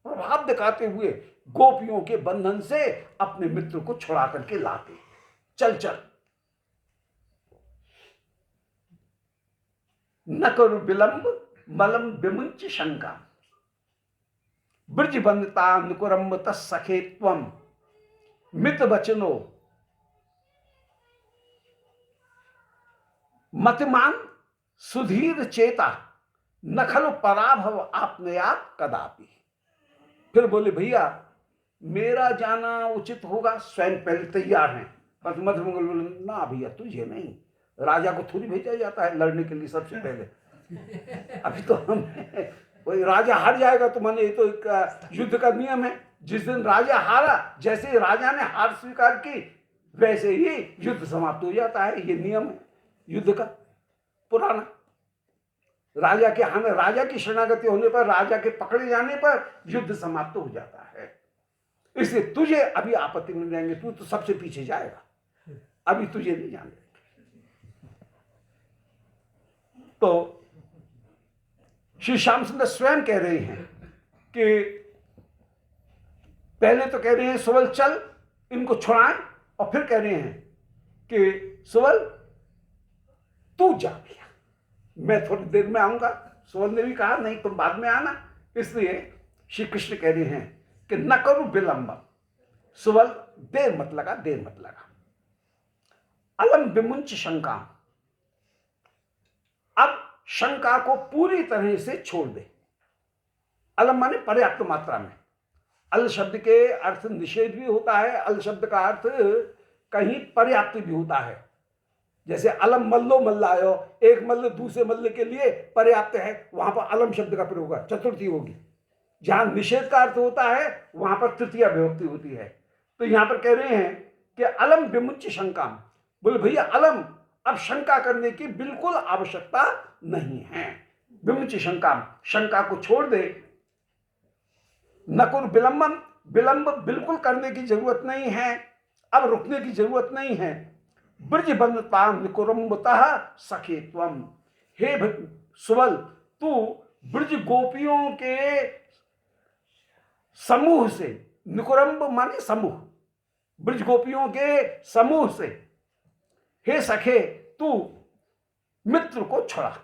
प्रभाव दिखाते हुए गोपियों के बंधन से अपने मित्र को छुड़ा करके लाते, चल चल। न करो विलंब मलम विमुंच शंका, ब्रज बंधता नुकुरम्ब तस्सखे त्वम, मित वचनो मतिमान सुधीर चेता, न खलु पराभव आपनयात कदापि। फिर बोले, भैया मेरा जाना उचित होगा, स्वयं पहले तैयार हैं। पर मधुमंगल बोले, ना भैया तुझे नहीं, राजा को थोड़ी भेजा जाता है लड़ने के लिए सबसे पहले। अभी तो हम कोई राजा हार जाएगा तो माने, ये तो एक युद्ध का नियम है। जिस दिन राजा हारा, जैसे ही राजा ने हार स्वीकार की वैसे ही युद्ध समाप्त हो जाता है। ये नियम है युद्ध का पुराना। राजा के हाने, राजा की शरणागति होने पर, राजा के पकड़े जाने पर युद्ध समाप्त हो जाता है। इसलिए तुझे अभी आपत्ति नहीं जाएंगे, तू तो सबसे पीछे जाएगा, अभी तुझे नहीं जाने। तो श्री श्याम सुंदर स्वयं कह रहे हैं कि पहले तो कह रहे हैं सुबल चल इनको छुड़ाएं, और फिर कह रहे हैं कि सुबल तू जा भैया, मैं थोड़ी देर में आऊंगा। सुबल ने भी कहा नहीं तुम बाद में आना। इसलिए श्री कृष्ण कह रहे हैं कि न करूं विलंब, सुबल देर मत लगा, देर मत लगा। अलम विमुंच शंका, अब शंका को पूरी तरह से छोड़ दे। अलम माने पर्याप्त मात्रा में। अल शब्द के अर्थ निषेध भी होता है, अल शब्द का अर्थ कहीं पर्याप्त भी होता है। जैसे अलम मल्लो मल्लायो, एक मल्ल दूसरे मल्ल के लिए पर्याप्त है, वहां पर अलम शब्द का प्रयोग होगा, चतुर्थी होगी। जहां निषेध का अर्थ होता है वहां पर तृतीया विभक्ति होती है। तो यहां पर कह रहे हैं कि अलम विमुच्य शंका, बोले भैया अलम, अब शंका करने की बिल्कुल आवश्यकता नहीं है। विमुच्य शंका, शंका को छोड़ दे। नकुर विलंबम, विलंब बिल्कुल करने की जरूरत नहीं है, अब रुकने की जरूरत नहीं है। ब्रज बंधता निकुरम्बतः सखे त्वम, हे सुबल तू ब्रज गोपियों के समूह से, निकुरम्ब माने समूह, ब्रज गोपियों के समूह से, हे सखे तू मित्र को छुड़ा।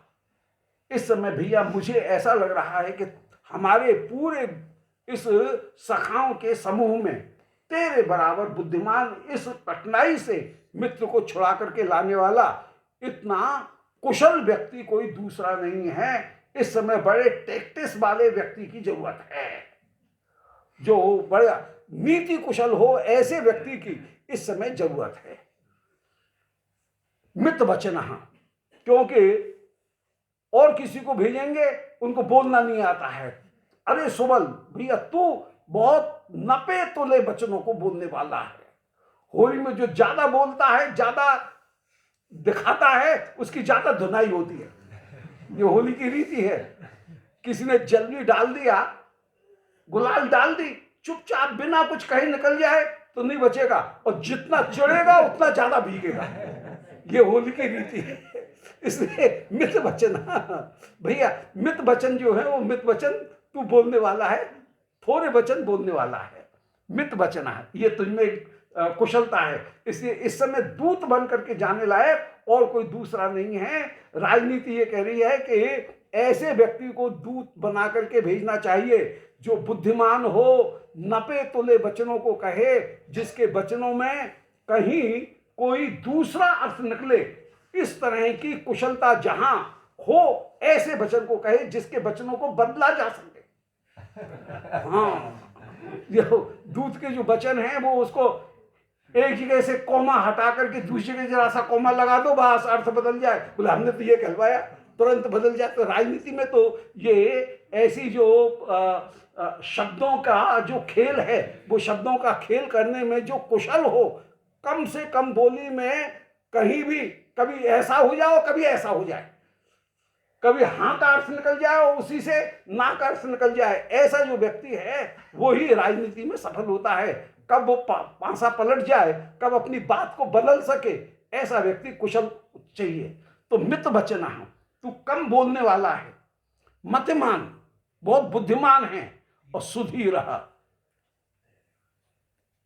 इस समय भैया मुझे ऐसा लग रहा है कि हमारे पूरे इस सखाओं के समूह में तेरे बराबर बुद्धिमान, इस कठिनाई से मित्र को छुड़ा करके लाने वाला इतना कुशल व्यक्ति कोई दूसरा नहीं है। इस समय बड़े टैक्टिस वाले व्यक्ति की जरूरत है, जो बड़ा नीति कुशल हो, ऐसे व्यक्ति की इस समय जरूरत है। मित वचन, क्योंकि और किसी को भेजेंगे, उनको बोलना नहीं आता है। अरे सुबल भैया, तू बहुत नपे तुले वचनों को बोलने वाला है। होली में जो ज्यादा बोलता है, ज्यादा दिखाता है, उसकी ज्यादा धुनाई होती है। ये होली की रीति है। किसी ने जल्दी डाल दिया, गुलाल डाल दी, चुपचाप बिना कुछ कहे निकल जाए तो नहीं बचेगा, और जितना चिढ़ेगा उतना ज्यादा भीगेगा। ये होली की रीति है। इसलिए मित वचन, भैया मित वचन जो है वो मित वचन तू बोलने वाला है, थोड़े वचन बोलने वाला है, मित वचन है, ये तुझमें कुशलता है। इसलिए इस समय दूत बन करके जाने लायक और कोई दूसरा नहीं है। राजनीति ये कह रही है कि ऐसे व्यक्ति को दूत बना करके भेजना चाहिए जो बुद्धिमान हो, नपे तुले वचनों को कहे, जिसके वचनों में कहीं कोई दूसरा अर्थ निकले, इस तरह की कुशलता जहां हो, ऐसे वचन को कहे जिसके वचनों को बदला जा सके। हाँ, जो दूत के जो वचन हैं वो उसको एक जगह से कोमा हटा करके दूसरी जगह जरा सा कोमा लगा दो, बस अर्थ बदल जाए। बोले हमने तो ये कहलवाया, तुरंत बदल जाए। तो राजनीति में तो ये ऐसी जो शब्दों का जो खेल है, वो शब्दों का खेल करने में जो कुशल हो, कम से कम बोली में कहीं भी कभी ऐसा हो जाओ, कभी ऐसा हो जाए, कभी हाँ का अर्थ निकल जाए और उसी से ना का अर्थ निकल जाए, ऐसा जो व्यक्ति है वो ही राजनीति में सफल होता है। कब वो पांसा पलट जाए, कब अपनी बात को बदल सके, ऐसा व्यक्ति कुशल चाहिए। तो मित वचन है, तू कम बोलने वाला है, मतिमान, बहुत बुद्धिमान है, और सुधीर।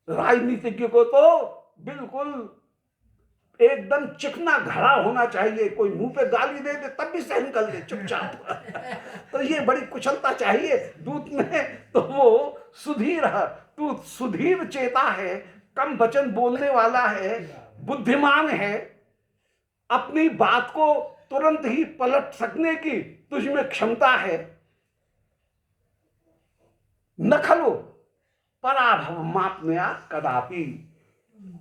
राजनीतिज्ञ को तो बिल्कुल एकदम चिकना घड़ा होना चाहिए। कोई मुंह पे गाली दे दे तब भी सहन कर ले चुपचाप। तो ये बड़ी कुशलता चाहिए दूत में। तो वो सुधीर है, तू सुधीर चेता है, कम वचन बोलने वाला है, बुद्धिमान है, अपनी बात को तुरंत ही पलट सकने की तुझमें क्षमता है। न खलो पराभव मापनया कदापि,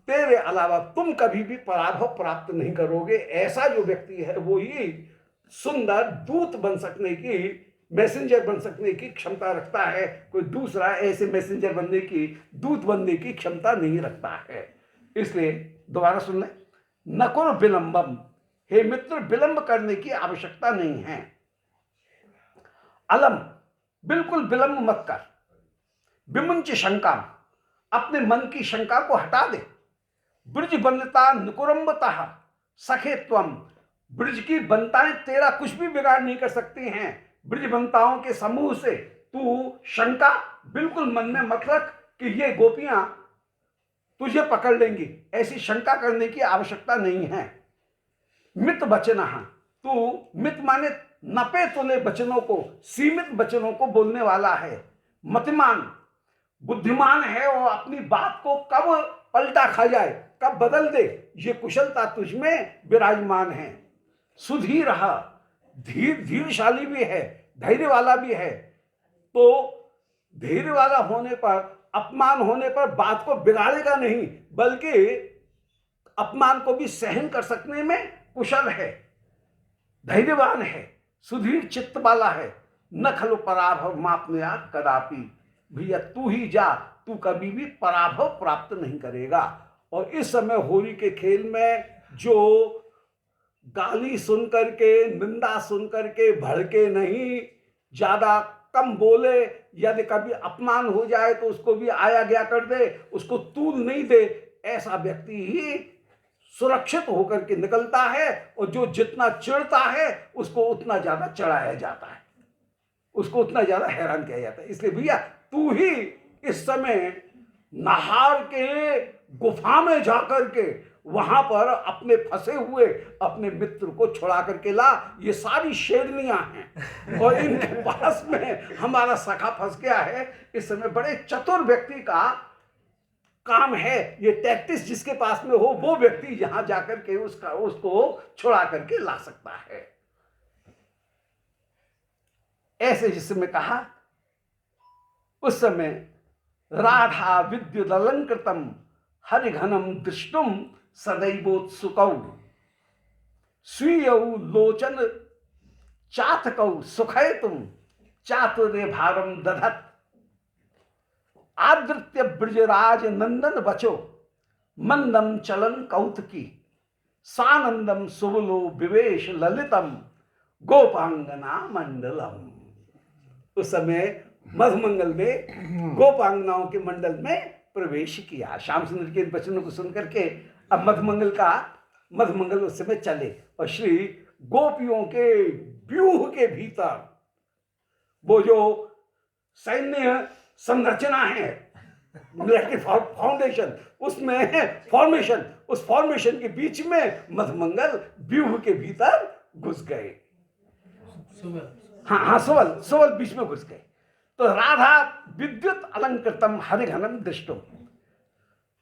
तेरे अलावा तुम कभी भी पराभव प्राप्त नहीं करोगे। ऐसा जो व्यक्ति है वो ही सुंदर दूत बन सकने की, मैसेंजर बन सकने की क्षमता रखता है। कोई दूसरा ऐसे मैसेंजर बनने की, दूत बनने की क्षमता नहीं रखता है। इसलिए दोबारा सुन लें, नकुल विलंबम, हे मित्र विलंब करने की आवश्यकता नहीं है। अलम, बिल्कुल विलंब मत कर। विमुंच शंका, अपने मन की शंका को हटा दे। ब्रज बनता नुकुरम्बता सखे त्वम, ब्रज की बनताएं तेरा कुछ भी बिगाड़ नहीं कर सकती हैं। ब्रज बनताओं के समूह से तू शंका बिल्कुल मन में मत रख कि ये गोपियां तुझे पकड़ लेंगी, ऐसी शंका करने की आवश्यकता नहीं है। मित वचन, तू मित माने नपे तुले वचनों को, सीमित वचनों को बोलने वाला है। मतिमान, बुद्धिमान है, और अपनी बात को कब पलटा खा जाए, कब बदल दे, ये कुशलता तुझमें विराजमान है। सुधीर, धीरशाली भी है, धैर्य वाला भी है। तो धैर्य वाला होने पर, अपमान होने पर बात को बिगाड़ेगा नहीं, बल्कि अपमान को भी सहन कर सकने में कुशल है, धैर्यवान है, सुधीर चित्त वाला है। न खलो पराभव मापनया कदापि, भैया तू ही जा, तू कभी भी पराभव प्राप्त नहीं करेगा। और इस समय होली के खेल में जो गाली सुन करके, निंदा सुन करके भड़के नहीं, ज्यादा कम बोले, यदि कभी अपमान हो जाए तो उसको भी आया गया कर दे, उसको तूल नहीं दे, ऐसा व्यक्ति ही सुरक्षित होकर के निकलता है। और जो जितना चिढ़ता है उसको उतना ज्यादा चढ़ाया जाता है, उसको उतना ज्यादा हैरान किया जाता है। इसलिए भैया तू ही इस समय नाहर के गुफा में जाकर के वहां पर अपने फंसे हुए अपने मित्र को छुड़ा करके ला। ये सारी शेरनियां हैं और इनके पास में हमारा सखा फंस गया है। इस समय बड़े चतुर व्यक्ति का काम है, ये टैक्टिस जिसके पास में हो वो व्यक्ति यहां जाकर के उसको छुड़ा करके ला सकता है। ऐसे जिसमें कहा उस समय राधा विद्युत अलंकृतम हरिघनम दृष्टुम सदैवोत्सुकौ स्वीयौ लोचन चातकौ सुखयितुम चातुर्य भारम दधत आदृत्य ब्रजराज नंदन बचो मंदम चलन कौतुकी सानंदम सुबलो विवेश ललितम गोपांगना मंडलम। उस समय मधुमंगल में गोपांगनाओं के मंडल में प्रवेश किया। श्याम सुंदर के वचनों को सुनकर के अब मधुमंगल उस समय चले और श्री गोपियों के व्यूह के भीतर वो जो सैन्य संरचना है, मिलिट्री फाउंडेशन, उसमें फॉर्मेशन, उस फॉर्मेशन के बीच में मधुमंगल व्यूह के भीतर घुस गए। हाँ, सुवल बीच में घुस गए। तो राधा विद्युत अलंकृतम हरिघनम दृष्टुम,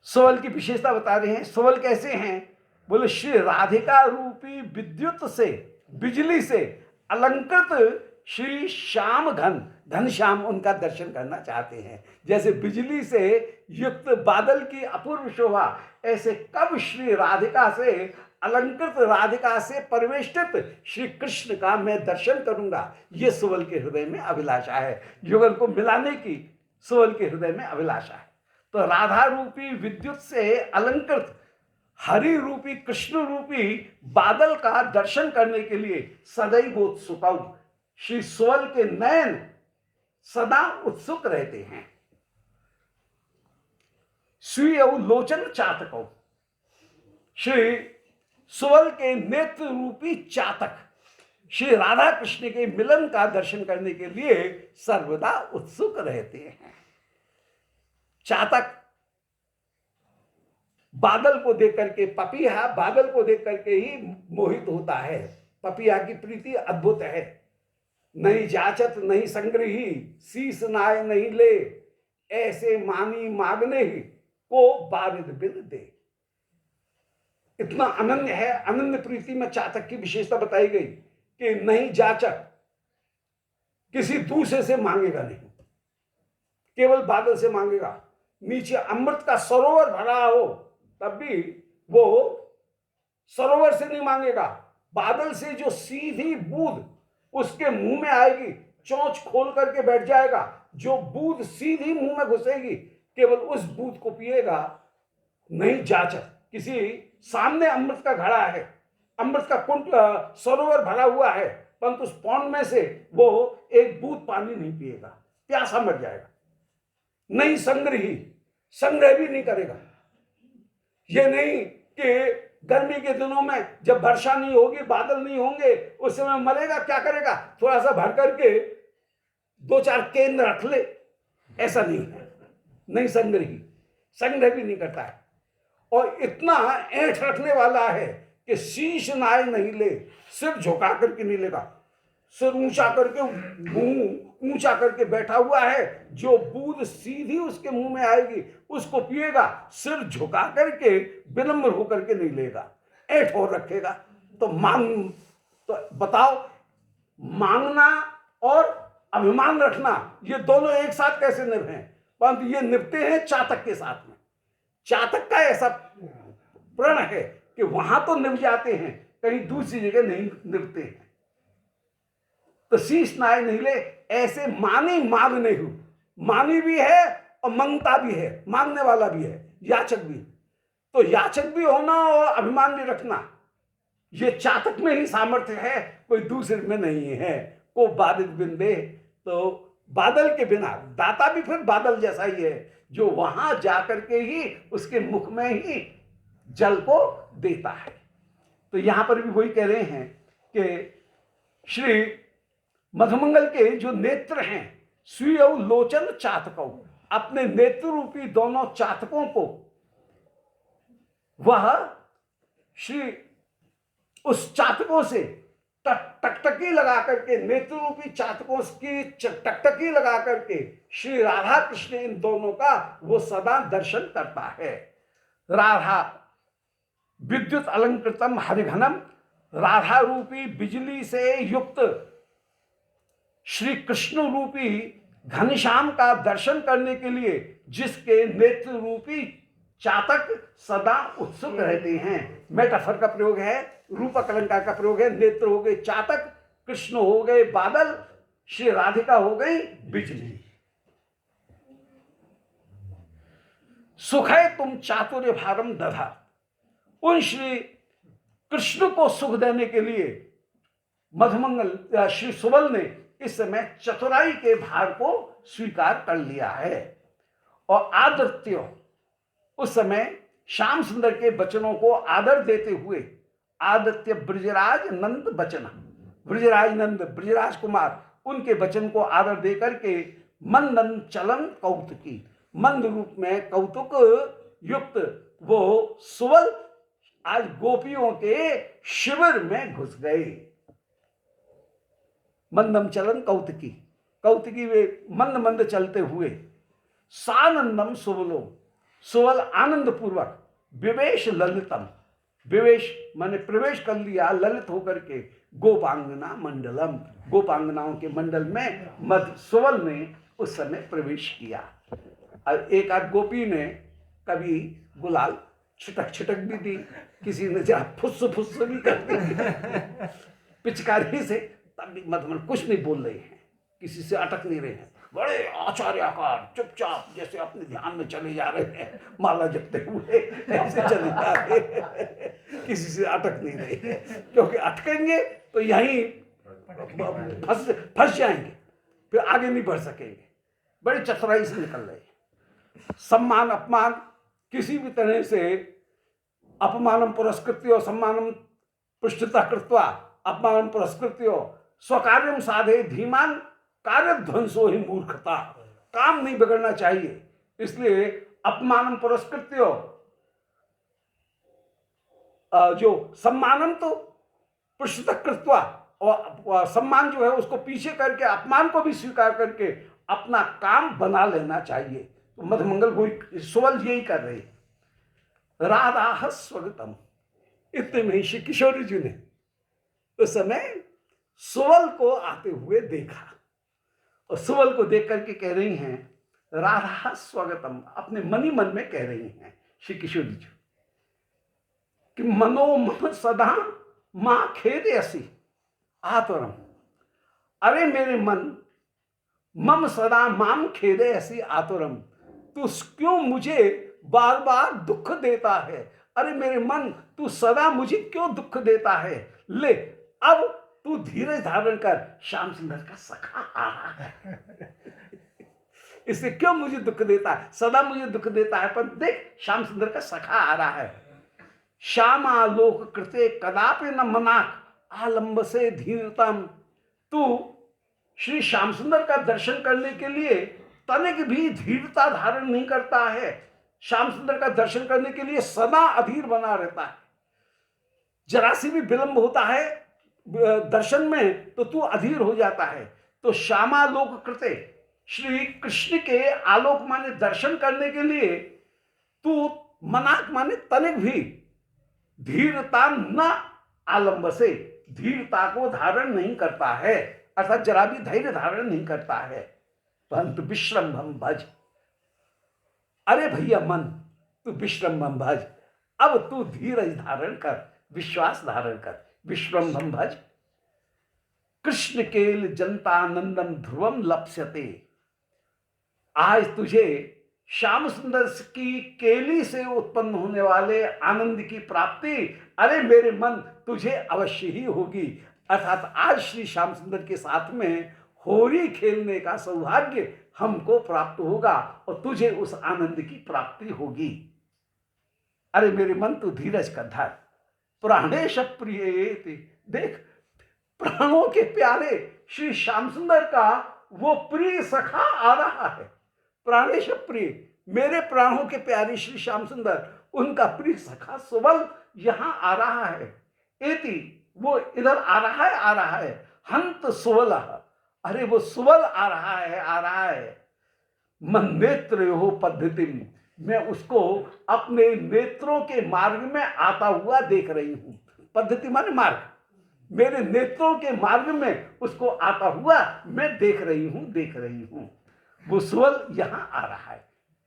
सुवल की विशेषता बता रहे हैं। सुवल कैसे हैं? बोले श्री राधिका रूपी विद्युत से, बिजली से अलंकृत श्री श्याम घनश्याम उनका दर्शन करना चाहते हैं। जैसे बिजली से युक्त बादल की अपूर्व शोभा, ऐसे कब श्री राधिका से अलंकृत, राधिका से परिवेष्टित श्री कृष्ण का मैं दर्शन करूंगा, ये सुवल के हृदय में अभिलाषा है। युगल को मिलाने की सुवल के हृदय में अभिलाषा है। तो राधा रूपी विद्युत से अलंकृत हरि रूपी, कृष्ण रूपी बादल का दर्शन करने के लिए सदैव उत्सुक श्री सुवल के नयन सदा उत्सुक रहते हैं। स्वीय लोचन चातक, श्री सुवल के नेत्र रूपी चातक श्री राधा कृष्ण के मिलन का दर्शन करने के लिए सर्वदा उत्सुक रहते हैं। चातक बादल को देख करके, पपीहा बादल को देख करके ही मोहित होता है। पपीहा की प्रीति अद्भुत है। नहीं जाचत नहीं संग्रही, शीस नाय नहीं ले, ऐसे मानी मांगने ही को बारिद बिन दे। इतना अनन्य है। अनन्य प्रीति में चातक की विशेषता बताई गई कि नहीं जाचक, किसी दूसरे से मांगेगा नहीं, केवल बादल से मांगेगा। नीचे अमृत का सरोवर भरा हो तब भी वो सरोवर से नहीं मांगेगा, बादल से जो सीधी बूंद उसके मुंह में आएगी, चोंच खोल करके बैठ जाएगा, जो बूंद सीधी मुंह में घुसेगी केवल उस बूंद को पिएगा। नहीं जाचक, किसी सामने अमृत का घड़ा है, अमृत का कुंड सरोवर भरा हुआ है, परंतु उस पौंड में से वो एक बूंद पानी नहीं पिएगा, प्यासा मर जाएगा। नहीं संग्रही, संग्रह भी नहीं करेगा। ये नहीं कि गर्मी के दिनों में जब वर्षा नहीं होगी, बादल नहीं होंगे, उस समय मरेगा, क्या करेगा, थोड़ा सा भर करके 2-4 केंद्र रख ले, ऐसा नहीं है। नहीं संग्रही, संग्रह भी नहीं करता है। और इतना ऐंठ रखने वाला है कि शीश नाय नहीं ले, सिर झुका करके नहीं लेगा, सिर ऊंचा करके, मुंह ऊंचा करके बैठा हुआ है। जो बूंद सीधी उसके मुंह में आएगी उसको पिएगा, सिर झुका करके विनम्र होकर के नहीं लेगा, ऐंठ और रखेगा। तो बताओ, मांगना और अभिमान रखना ये दोनों एक साथ कैसे निभाएं? परंतु ये निपटे हैं चातक के साथ में। चातक का ऐसा प्रण है कि वहां तो निभ जाते हैं, कहीं दूसरी जगह नहीं निभते हैं। तो शीश नाय नहीं ले, ऐसे मानी मांगने हो, मानी भी है और मांगता भी है, मांगने वाला भी है, याचक भी। तो याचक भी होना और अभिमान भी रखना, ये चातक में ही सामर्थ्य है, कोई दूसरे में नहीं है। को बारिद बिन दे, तो बादल के बिना, दाता भी फिर बादल जैसा ही है, जो वहां जाकर के ही उसके मुख में ही जल को देता है। तो यहां पर भी वही कह रहे हैं कि श्री मधुमंगल के जो नेत्र हैं, स्वीय लोचन चातकों, अपने नेत्र रूपी दोनों चातकों को वह श्री उस चातकों से टकटकी लगा करके, नेत्र रूपी चातकों की टकटकी लगा करके श्री राधा कृष्ण इन दोनों का वो सदा दर्शन करता है। राधा विद्युत अलंकृतम हरिघनम, राधा रूपी बिजली से युक्त श्री कृष्ण रूपी घनश्याम का दर्शन करने के लिए जिसके नेत्र रूपी चातक सदा उत्सुक रहते हैं। मेटाफर का प्रयोग है, रूपक अलंकार का प्रयोग है। नेत्र हो गए चातक, कृष्ण हो गए बादल, श्री राधिका हो गई बिजली। सुखै तुम चातुर्य भारम दधा। उन श्री कृष्ण को सुख देने के लिए मधुमंगल श्री सुबल ने इस समय चतुराई के भार को स्वीकार कर लिया है। और आदृत्य उस समय श्याम सुंदर के वचनों को आदर देते हुए आदित्य ब्रजराज नंद वचन, ब्रजराज नंद ब्रजराज कुमार उनके वचन को आदर दे करके मंदन चलन कौतुकी, मंद रूप में कौतुक युक्त वो सुबल आज गोपियों के शिविर में घुस गए। मंदम चलन कौतुकी, कौतुकी वे मंद मंद चलते हुए। सानंदम सुबलो, सुबल आनंद पूर्वक विवेश ललितम, विवेश माने प्रवेश कर लिया ललित होकर के गोपांगना मंडलम, गोपांगनाओं के मंडल में मध सुबल ने उस समय प्रवेश किया। और एक आध गोपी ने कभी गुलाल छिटक छिटक भी दी, किसी ने जरा फुस फुस भी कर दी पिचकारी से, तब भी मधुमन कुछ नहीं बोल रहे हैं, किसी से अटक नहीं रहे हैं, बड़े आचार्यकार चुपचाप जैसे अपने ध्यान में चले जा रहे हैं, माला जपते हुए ऐसे चले जा रहे हैं, किसी से अटक नहीं रहे हैं, क्योंकि अटकेंगे तो यहीं फंस जाएंगे, फिर आगे नहीं बढ़ सकेंगे। बड़ी चतुराई से निकल रहे हैं। सम्मान अपमान किसी भी तरह से अपमानम पुरस्कृत्यो सम्मानम पृष्ठता कृत्वा अपमानम पुरस्कृत्यो स्वकार्यम साधे धीमान कार्य ध्वंसो ही मूर्खता, काम नहीं बिगड़ना चाहिए, इसलिए अपमानम पुरस्कृत्यो जो सम्मानम तो पृष्ठता कृत्वा, और सम्मान जो है उसको पीछे करके अपमान को भी स्वीकार करके अपना काम बना लेना चाहिए। तो मधुमंगल को सुबल यही कर रहे। राधा स्वगतम, इतने में श्री किशोरी जी ने उस समय सुबल को आते हुए देखा और सुबल को देख करके कह रही हैं राधा स्वगतम, अपने मनी मन में कह रही हैं श्री किशोरी जी कि मनो मम सदा मां खेदे असी आतुरम, अरे मेरे मन मम सदा माम खेदे असी आतुरम, तू क्यों मुझे बार बार दुख देता है, अरे मेरे मन तू सदा मुझे क्यों दुख देता है, ले अब तू धीरज धारण कर, श्याम सुंदर का सखा आ रहा है इससे क्यों मुझे दुख देता है, सदा मुझे दुख देता है, पर देख श्याम सुंदर का सखा आ रहा है। श्यामालोक कृते कदापि न मनाक आलंब से धीरतम, तू श्री श्याम सुंदर का दर्शन करने के लिए तनिक भी धीरता धारण नहीं करता है, श्याम सुंदर का दर्शन करने के लिए सदा अधीर बना रहता है, जरा सी भी विलंब होता है दर्शन में तो तू अधीर हो जाता है। तो श्यामालोक कृते, श्री कृष्ण के आलोक माने दर्शन करने के लिए तू मनाक माने तनिक भी धीरता न आलंब से, धीरता को धारण नहीं करता है, अर्थात जरा भी धैर्य धारण नहीं करता है। परंतु विश्रम्भम भज, अरे भैया मन तू विश्रम्भम भज, अब तू धीरज धारण कर, विश्वास धारण कर, विश्रम्भम भज। कृष्ण केल जनतानंदम ध्रुवम लप्स्यते, आज तुझे श्याम सुंदर की केली से उत्पन्न होने वाले आनंद की प्राप्ति, अरे मेरे मन तुझे अवश्य ही होगी, अर्थात आज श्री श्याम सुंदर के साथ में होली खेलने का सौभाग्य हमको प्राप्त होगा और तुझे उस आनंद की प्राप्ति होगी। अरे मेरे मन तू धीरज का धर, प्राणेश प्रिय, देख प्राणों के प्यारे श्री श्याम सुंदर का वो प्रिय सखा आ रहा है। प्राणेश प्रिय, मेरे प्राणों के प्यारे श्री श्याम सुंदर, उनका प्रिय सखा सुबल यहां आ रहा है। एति, वो इधर आ रहा है। हंत सुबल, अरे वो सुबल आ रहा है। मन नेत्र हो पद्धति, मैं उसको अपने नेत्रों के मार्ग में आता हुआ देख रही हूं। पद्धति माने मार्ग, मेरे नेत्रों के मार्ग में उसको आता हुआ मैं देख रही हूं। वो सुबल यहां आ रहा है,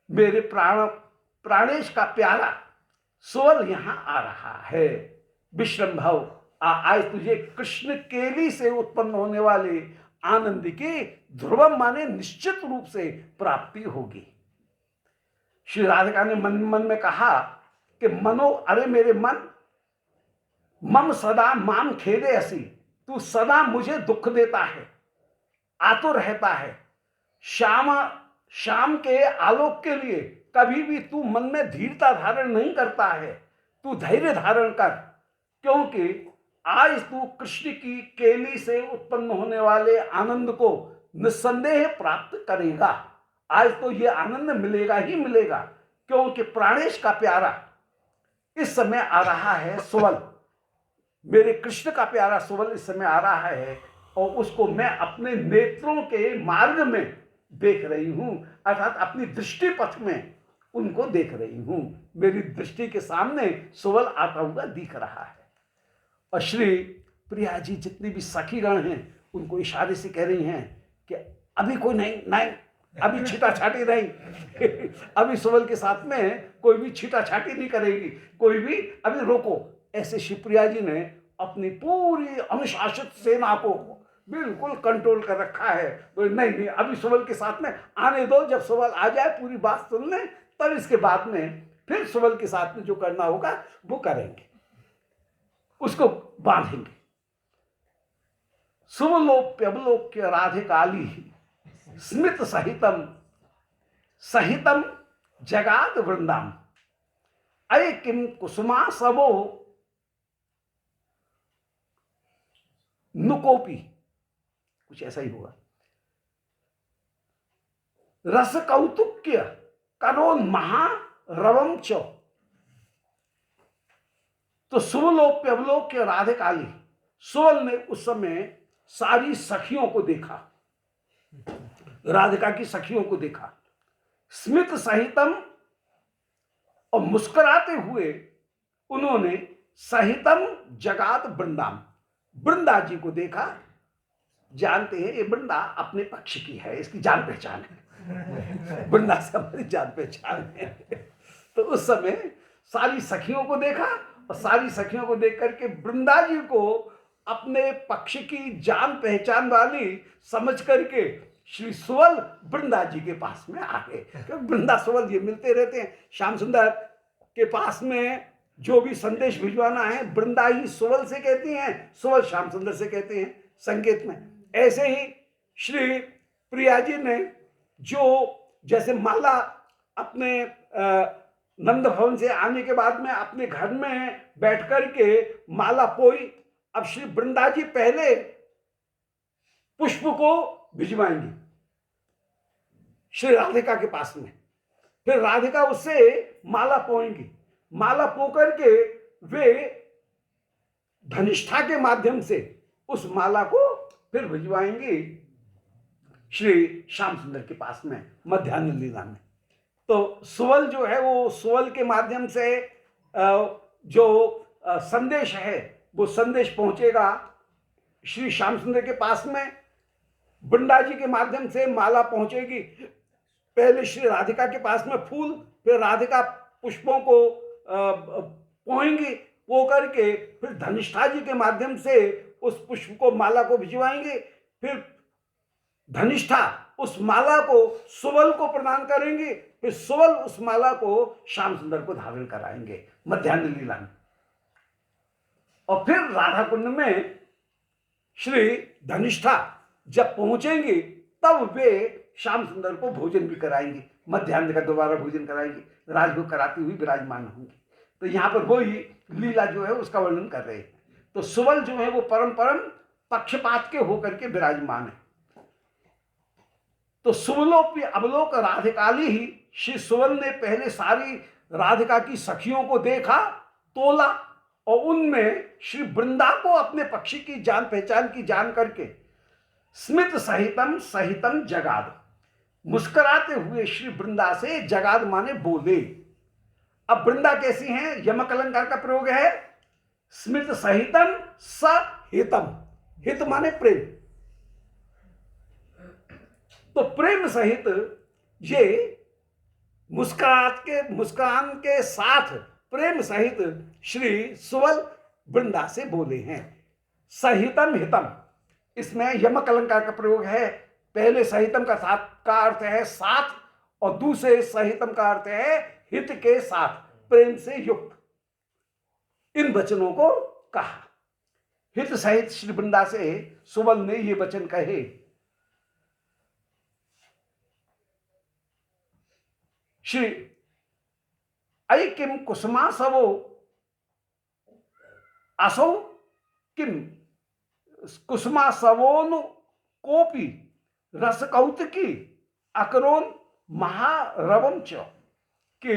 मेरे प्राणेश का प्यारा सुबल यहां आ रहा है। विश्रम्भव, आज तुझे कृष्ण केली से उत्पन्न होने वाले आनंद की ध्रुवम माने निश्चित रूप से प्राप्ति होगी। श्री राधिका ने मन मन में कहा कि मनो, अरे मेरे मन, मम सदा माम खेदे असी, तू सदा मुझे दुख देता है, आतुर रहता है। शाम के आलोक के लिए कभी भी तू मन में धीरता धारण नहीं करता है। तू धैर्य धारण कर, क्योंकि आज तू कृष्ण की केली से उत्पन्न होने वाले आनंद को निस्संदेह प्राप्त करेगा। आज तो ये आनंद मिलेगा ही मिलेगा, क्योंकि प्राणेश का प्यारा इस समय आ रहा है सुवल, मेरे कृष्ण का प्यारा सुवल इस समय आ रहा है, और उसको मैं अपने नेत्रों के मार्ग में देख रही हूं, अर्थात अपनी दृष्टि पथ में उनको देख रही हूं। मेरी दृष्टि के सामने सुवल आता हुआ दिख रहा है। और श्री प्रिया जी जितनी भी सखीगण हैं उनको इशारे से कह रही हैं कि अभी कोई नहीं, अभी छीटा छाटी नहीं अभी सुवल के साथ में कोई भी छीटा छाटी नहीं करेगी, कोई भी अभी रोको। ऐसे शिवप्रिया जी ने अपनी पूरी अनुशासित सेना को बिल्कुल कंट्रोल कर रखा है। तो नहीं, अभी सुवल के साथ में आने दो, जब सुवल आ जाए पूरी बात सुन लें, तब इसके बाद में फिर सुवल के साथ में जो करना होगा वो करेंगे, उसको बांधेंगे। सुवलोप्यवलोक्य राधिकाली स्मित सहितम जगाद वृंदाम, अये किम कुसुमा सबो नुकोपी, कुछ ऐसा ही होगा। रस कौतुक्य करोन महारवम चो, तो सुवलोप्य अवलोक्य राधिकाली, सुवल ने उस समय सारी सखियों को देखा, राधिका की सखियों को देखा। स्मित सहितम, और मुस्कुराते हुए उन्होंने सहितम जगात वृंदाम, वृंदा जी को देखा। जानते हैं ये वृंदा अपने पक्ष की है, इसकी जान पहचान है, वृंदा से हमारी जान पहचान है। तो उस समय सारी सखियों को देखा, और सारी सखियों को देख करके वृंदा जी को अपने पक्ष की जान पहचान वाली समझ करके श्री सुवल वृंदा जी के पास में आ गए। क्योंकि वृंदा सुवल ये मिलते रहते हैं, श्याम सुंदर के पास में जो भी संदेश भिजवाना है वृंदा ही सुवल से कहती हैं, सुवल श्याम सुंदर से कहते हैं संकेत में। ऐसे ही श्री प्रिया जी ने जो जैसे माला अपने नंद भवन से आने के बाद में अपने घर में बैठ करके माला पोई, अब श्री वृंदा जी पहले पुष्प को भिजवाएंगी श्री राधिका के पास में, फिर राधिका उससे माला पोएंगी, माला पो करके वे धनिष्ठा के माध्यम से उस माला को फिर भिजवाएंगी श्री श्याम सुंदर के पास में मध्यान्ह लीला में। तो सुवल जो है वो सुवल के माध्यम से जो संदेश है वो संदेश पहुंचेगा श्री श्याम सुंदर के पास में, वृंदा जी के माध्यम से माला पहुंचेगी पहले श्री राधिका के पास में फूल, फिर राधिका पुष्पों को पोएंगी, पो करके फिर धनिष्ठा जी के माध्यम से उस पुष्प को माला को भिजवाएंगे, फिर धनिष्ठा उस माला को सुवल को प्रदान करेंगे, फिर सुवल उस माला को श्याम सुंदर को धारण कराएंगे मध्यान्ह लीला में। और फिर राधा कुंड में श्री धनिष्ठा जब पहुंचेंगी तब वे श्याम सुंदर को भोजन भी कराएंगी, मध्यान्ह का दोबारा भोजन कराएंगी, राजभोग कराती हुई विराजमान होंगी। तो यहाँ पर वही लीला जो है उसका वर्णन कर रहे हैं। तो सुवल जो है वो परम पक्षपात के होकर के विराजमान है। तो सुवलोप्य अवलोक राधिकाली ही, श्री सुवल ने पहले सारी राधिका की सखियों को देखा, तोला, और उनमें श्री वृंदा को अपने पक्षी की जान पहचान की जान करके स्मित सहितम जगाद, मुस्कुराते हुए श्री वृंदा से जगाद माने बोले। अब वृंदा कैसी हैं? यमक अलंकार का प्रयोग है, स्मित सहितम सहितम, हित माने प्रेम। तो प्रेम सहित ये मुस्कान के साथ प्रेम सहित श्री सुवल वृंदा से बोले हैं। सहितम हितम, इसमें यमक अलंकार का प्रयोग है। पहले सहितम का अर्थ है साथ, और दूसरे सहितम का अर्थ है हित के साथ, प्रेम से युक्त। इन वचनों को कहा। हित सहित श्री वृंदा से सुबल ने ये वचन कहे। श्री ऐ किम कुसुमासवो असौ किम कुसुमासवोनु कोपी रस कौतुकी अकरोन महारवम च, कि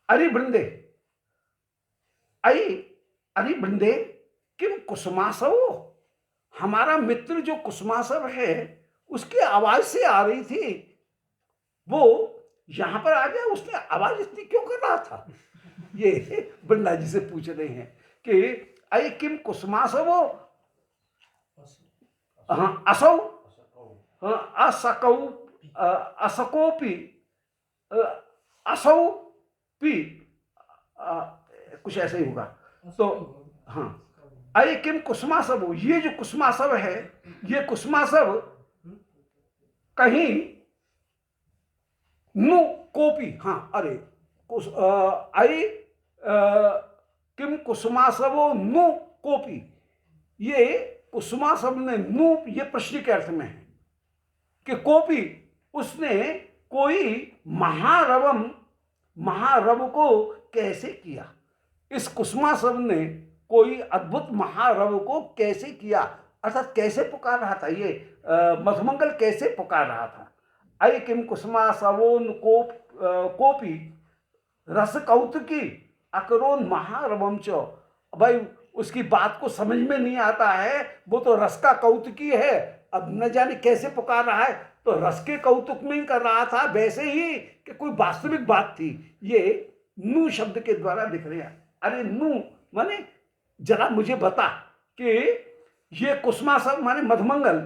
अरे वृंदे, अरे वृंदे किम कुसुमासव, हमारा मित्र जो कुसुमासव है उसकी आवाज से आ रही थी, वो यहां पर आ गया, उसने आवाज इतनी क्यों कर रहा था? ये वृंदा जी से पूछ रहे हैं कि ऐ किम कुसुमासव असौ असकौ असकोपी असौ पी, कुछ ऐसे ही होगा। तो हाँ, ऐ किम कुसुमासव, ये जो कुसुमासव है, ये कुसुमासव कहीं नु कोपी, हाँ अरे ऐ किम कुसुमासवो नु कोपी, ये कुसुमासव ने, नु ये प्रश्न के अर्थ में है कि कोपी, उसने कोई महारव को कैसे किया। इस कुसुमासव ने कोई अद्भुत महारव को कैसे किया, अर्थात कैसे पुकार रहा था, ये मधुमंगल कैसे पुकार रहा था। ऐ किम कुसुमासवोन कोपी रस कौतुकी अकरोन महारवम च, भाई उसकी बात को समझ में नहीं आता है, वो तो रस का कौतुकी है, अब न जाने कैसे पुकार रहा है, तो रस के कौतुक में ही कर रहा था, वैसे ही कि कोई वास्तविक बात थी। ये नू शब्द के द्वारा दिख रहे हैं। अरे नू माने जरा मुझे बता कि ये कुसुमासव माने मधुमंगल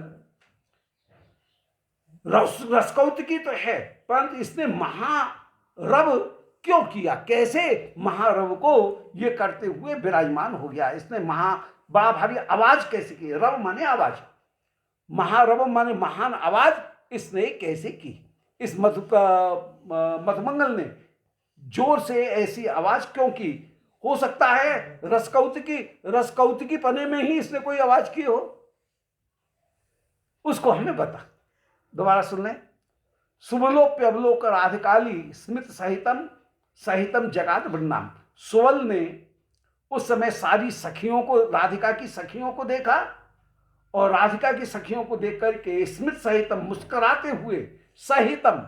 रस कौतुकी तो है, परंतु इसने महारव क्यों किया, कैसे महारव को ये करते हुए विराजमान हो गया, इसने बड़ा भारी आवाज कैसे की, रव माने आवाज, महारव माने महान आवाज, इसने कैसे की। इस मधुमंगल ने जोर से ऐसी आवाज क्यों की? हो सकता है रस कौतुकी पने में ही इसने कोई आवाज की हो, उसको हमें बता। दोबारा सुन लें। सुबलोप्यवलोक राधिकाली स्मित सहितम जगात वृंदाम। सुबल ने उस समय सारी सखियों को, राधिका की सखियों को देखा, और राधिका की सखियों को देख करके स्मित सहितम, मुस्कुराते हुए, सहितम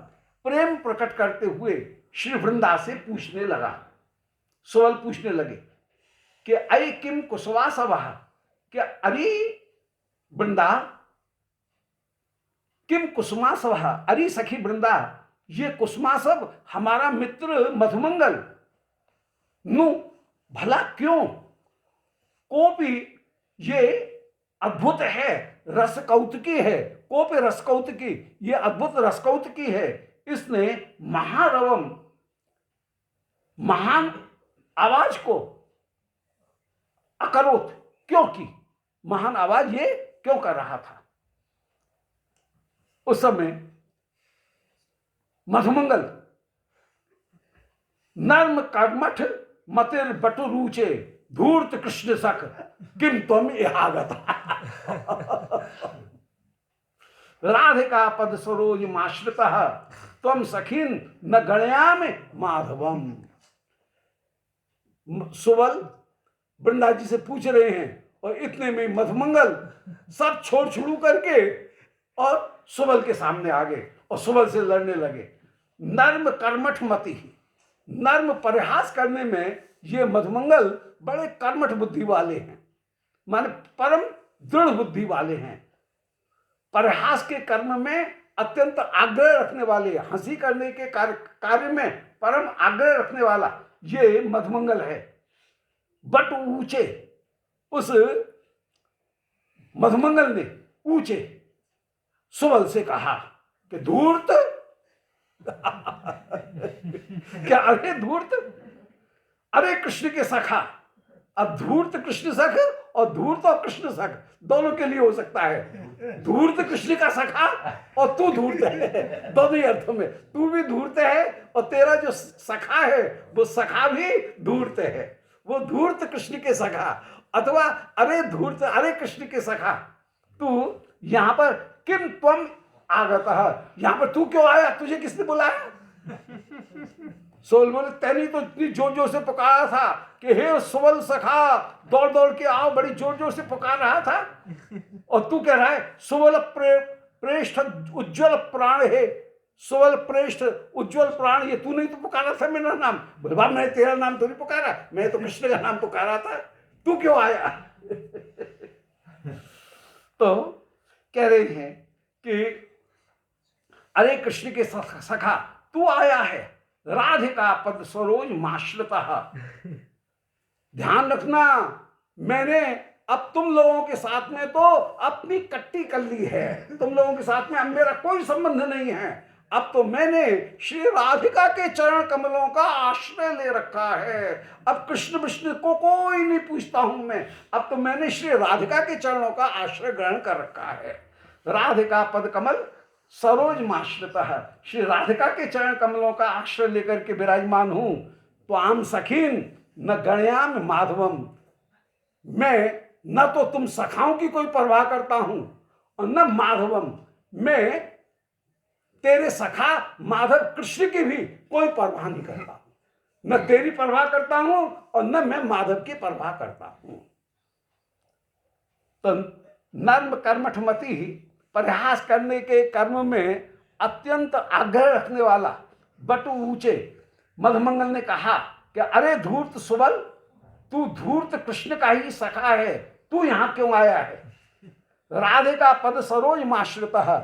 प्रेम प्रकट करते हुए श्री वृंदा से पूछने लगा। सुबल पूछने लगे कि ऐ किम कुसुमासव, कि अरे वृंदा किम कुसुमासव, अरे सखी वृंदा, ये कुसुमासव हमारा मित्र मधुमंगल नु भला क्यों, कोपी ये अद्भुत है, रस कौतुकी है, कोपी रस कौतुकी, ये अद्भुत रस कौतुकी है, इसने महारवम महान आवाज को अकरोत क्यों की, महान आवाज ये क्यों कर रहा था। उस समय मधुमंगल नर्म कर्मठ मतिर बटुरुचे धूर्त कृष्ण सख किम त्वम इहागत। राधिका पद सरोज माश्रित त्वम सखीन न गणयाम माधवम। सुबल वृंदा जी से पूछ रहे हैं, और इतने में मधुमंगल सब छोड़ छुड़ू करके और सुबल के सामने आ गए और सुबल से लड़ने लगे। नर्म कर्मठ मति, नर्म परिहास करने में ये मधुमंगल बड़े कर्मठ बुद्धि वाले हैं, माने परम दृढ़ बुद्धि वाले हैं, परिहास के कर्म में अत्यंत आग्रह रखने वाले, हंसी करने के कार्य में परम आग्रह रखने वाला ये मधुमंगल है। बट ऊंचे, उस मधुमंगल ने ऊंचे सुबल से कहा कि धूर्त क्या अरे धूर्त, अरे कृष्ण के सखा। अब धूर्त कृष्ण सख और धूर्त और कृष्ण सख दोनों के लिए हो सकता है। धूर्त कृष्ण का सखा और तू धूर्त है, दोनों ही अर्थों में। तू भी धूर्त है और तेरा जो सखा है वो सखा भी धूर्त है। वो धूर्त कृष्ण के सखा, अथवा अरे धूर्त अरे कृष्ण के सखा। तू यहां पर किम त्वम आगतः, यहां पर तू क्यों आया, तुझे किसने बुलाया? सोल बोले तेरी तो इतनी जोर जोर से पुकारा था कि हे सुबल सखा, दौड़ दौड़ के आओ, बड़ी जोर जोर से पुकार रहा था। और तू कह रहा है सुबल प्रेष्ठ उज्जवल प्राण है, सुबल प्रेष्ठ उज्जवल प्राण, ये तू नहीं तो पुकारा था मेरा नाम? बोले बाबा मैंने तेरा नाम तो नहीं पुकारा, मैं तो कृष्ण का नाम पुकारा था, तू क्यों आया? तो कह रहे हैं कि अरे कृष्ण के सखा तू आया है, राधिका पद सरोज माश्रितः। ध्यान रखना, मैंने अब तुम लोगों के साथ में तो अपनी कट्टी कर ली है, तुम लोगों के साथ में अब मेरा कोई संबंध नहीं है। अब तो मैंने श्री राधिका के चरण कमलों का आश्रय ले रखा है। अब कृष्ण विष्णु को कोई नहीं पूछता हूं मैं, अब तो मैंने श्री राधिका के चरणों का आश्रय ग्रहण कर रखा है। राधिका पद कमल सरोज माश्रित है, श्री राधिका के चरण कमलों का आश्रय लेकर के विराजमान हूं। तो आम सखीन न गणयाम माधवम, मैं न तो तुम सखाओं की कोई परवाह करता हूं और न माधवम, मैं तेरे सखा माधव कृष्ण की भी कोई परवाह नहीं करता हूं। न तेरी परवाह करता हूं और न मैं माधव की परवाह करता हूं। तो नर्म कर्मठमती, प्रयास करने के कर्म में अत्यंत आग्रह रखने वाला बटु ऊंचे मधुमंगल ने कहा कि अरे धूर्त सुबल, तू धूर्त कृष्ण का ही सखा है, तू यहां क्यों आया है? राधिका पद सरोज माश्रितः,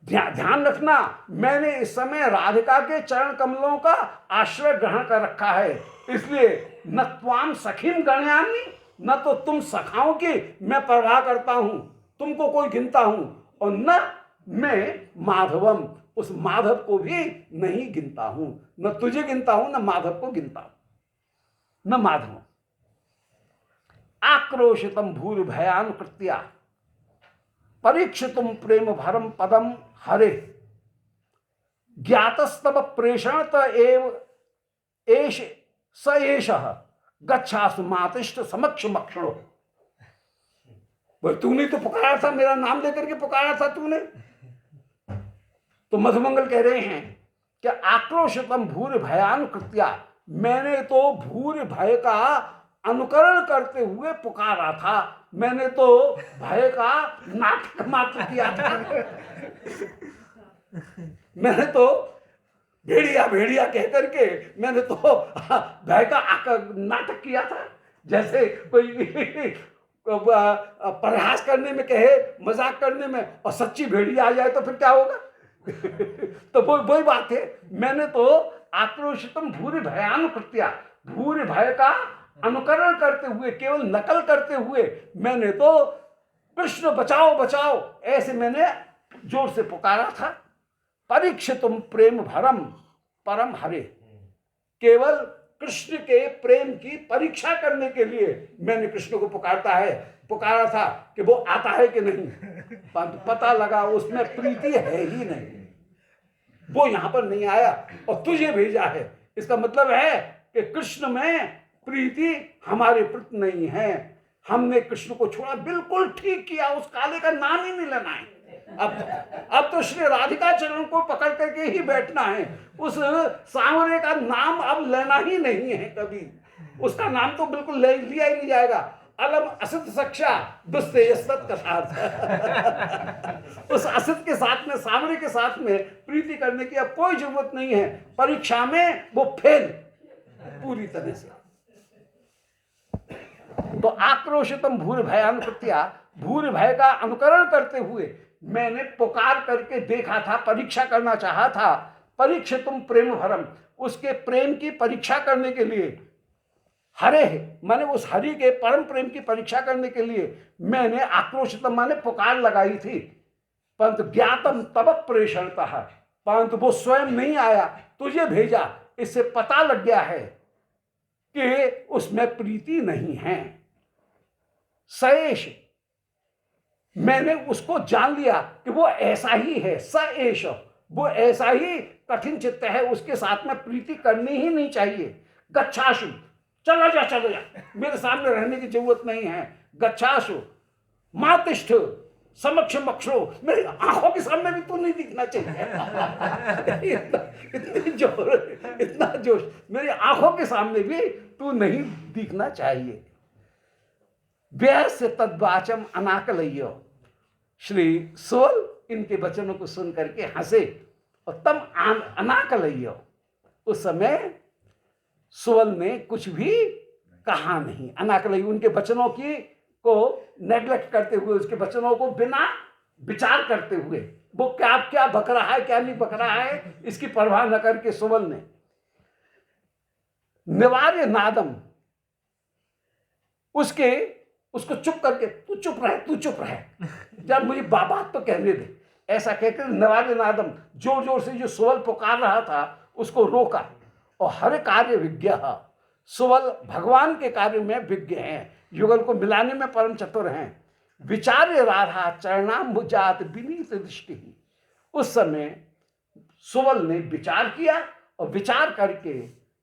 ध्यान रखना, मैंने इस समय राधिका के चरण कमलों का आश्रय ग्रहण कर रखा है, इसलिए न त्वाम सखीम गणयामि, न तो तुम सखाओं की मैं परवाह करता हूं, तुमको कोई गिनता हूं, और न मैं माधवम, उस माधव को भी नहीं गिनता हूं, न तुझे गिनता हूं न माधव को गिनता हूं, न माधव। आक्रोशितम भूरि भयानुकृत्या परीक्षितुम प्रेम भरम पदम हरे, ज्ञातस्तव प्रेषणत एव एष स एषः गच्छासु मातिष्ठ समक्ष मक्षणो। तूने तो पुकारा था, मेरा नाम लेकर के पुकारा था तूने। तो मधुमंगल कह रहे हैं कि आक्रोशितम भूरि भयानुकृत्या, मैंने तो भूरि भय का अनुकरण करते हुए पुकारा था, मैंने तो भय का नाटक मात्र किया था। मैंने तो भेड़िया भेड़िया कह करके मैंने तो भय का नाटक किया था। जैसे कोई प्रयास करने में कहे, मजाक करने में, और सच्ची भेड़िया आ जाए तो फिर क्या होगा? तो वही बात है, मैंने तो आक्रोशितम भूरि भयानुकृत्या, भूरि भय का अनुकरण करते हुए, केवल नकल करते हुए मैंने तो कृष्ण बचाओ बचाओ ऐसे मैंने जोर से पुकारा था। परीक्षितुम प्रेम भरम परम हरे, केवल कृष्ण के प्रेम की परीक्षा करने के लिए मैंने कृष्ण को पुकारा था कि वो आता है कि नहीं, पता लगा उसमें प्रीति है ही नहीं, वो यहां पर नहीं आया और तुझे भेजा है। इसका मतलब है कि कृष्ण में प्रीति हमारे प्रति नहीं है, हमने कृष्ण को छोड़ा, बिल्कुल ठीक किया, उस काले का नाम ही नहीं लेना है। अब तो श्री राधिका चरण को पकड़ करके ही बैठना है, उस सांवरे का नाम अब लेना ही नहीं है कभी, उसका नाम तो बिल्कुल लिया ही नहीं जाएगा। अलम असित सक्षा दुस्ते कथार्थ, उस असित के साथ में, सांवरे के साथ में प्रीति करने की अब कोई जरूरत नहीं है। परीक्षा में वो फेल पूरी तरह से। तो आक्रोशितम भूरि भयानुकृत्या, भूरि भय का अनुकरण करते हुए मैंने पुकार करके देखा था, परीक्षा करना चाहा था। परीक्षितुम प्रेम भरम, उसके प्रेम की परीक्षा करने के लिए, हरे माने उस हरि के परम प्रेम की परीक्षा करने के लिए मैंने आक्रोशितम माने पुकार लगाई थी। परंतु ज्ञातम तब प्रेषणतः, परंतु वो स्वयं नहीं आया, तुझे भेजा, इससे पता लग गया है कि उसमें प्रीति नहीं है। सएश, मैंने उसको जान लिया कि वो ऐसा ही है। सएश, वो ऐसा ही कठिन चित्त है, उसके साथ में प्रीति करनी ही नहीं चाहिए। गच्छाशु, चला जा चला जा, मेरे सामने रहने की जरूरत नहीं है। गच्छाशु मातिष्ठ समक्ष मक्षो, मेरी आंखों के सामने भी तू नहीं दिखना चाहिए। इतना जोश, मेरी आंखों के सामने भी तू नहीं दिखना चाहिए। व्यय से तद्वाचम अनाकलय्यो, श्री सोल इनके वचनों को सुन करके हंसे और तम अनाकलय्यो, उस समय सोल ने कुछ भी कहा नहीं। अनाकलय्यो, उनके वचनों की को नेग्लेक्ट करते हुए, उसके वचनों को बिना विचार करते हुए, वो क्या क्या बक रहा है क्या नहीं बक रहा है इसकी परवाह न करके सोवल ने निवार्य नादम, उसको चुप करके, तू चुप रहे, जब मुझे बात तो कहने दे, ऐसा कहकर निवार्य नादम, जोर जोर से जो सोवल पुकार रहा था उसको रोका। और हर कार्य विज्ञ, सोवल भगवान के कार्य में विज्ञ हैं, युगल को मिलाने में परम चतुर हैं। विचार्य राधा चरणाम मुजात विनीत दृष्टि, उस समय सोवल ने विचार किया और विचार करके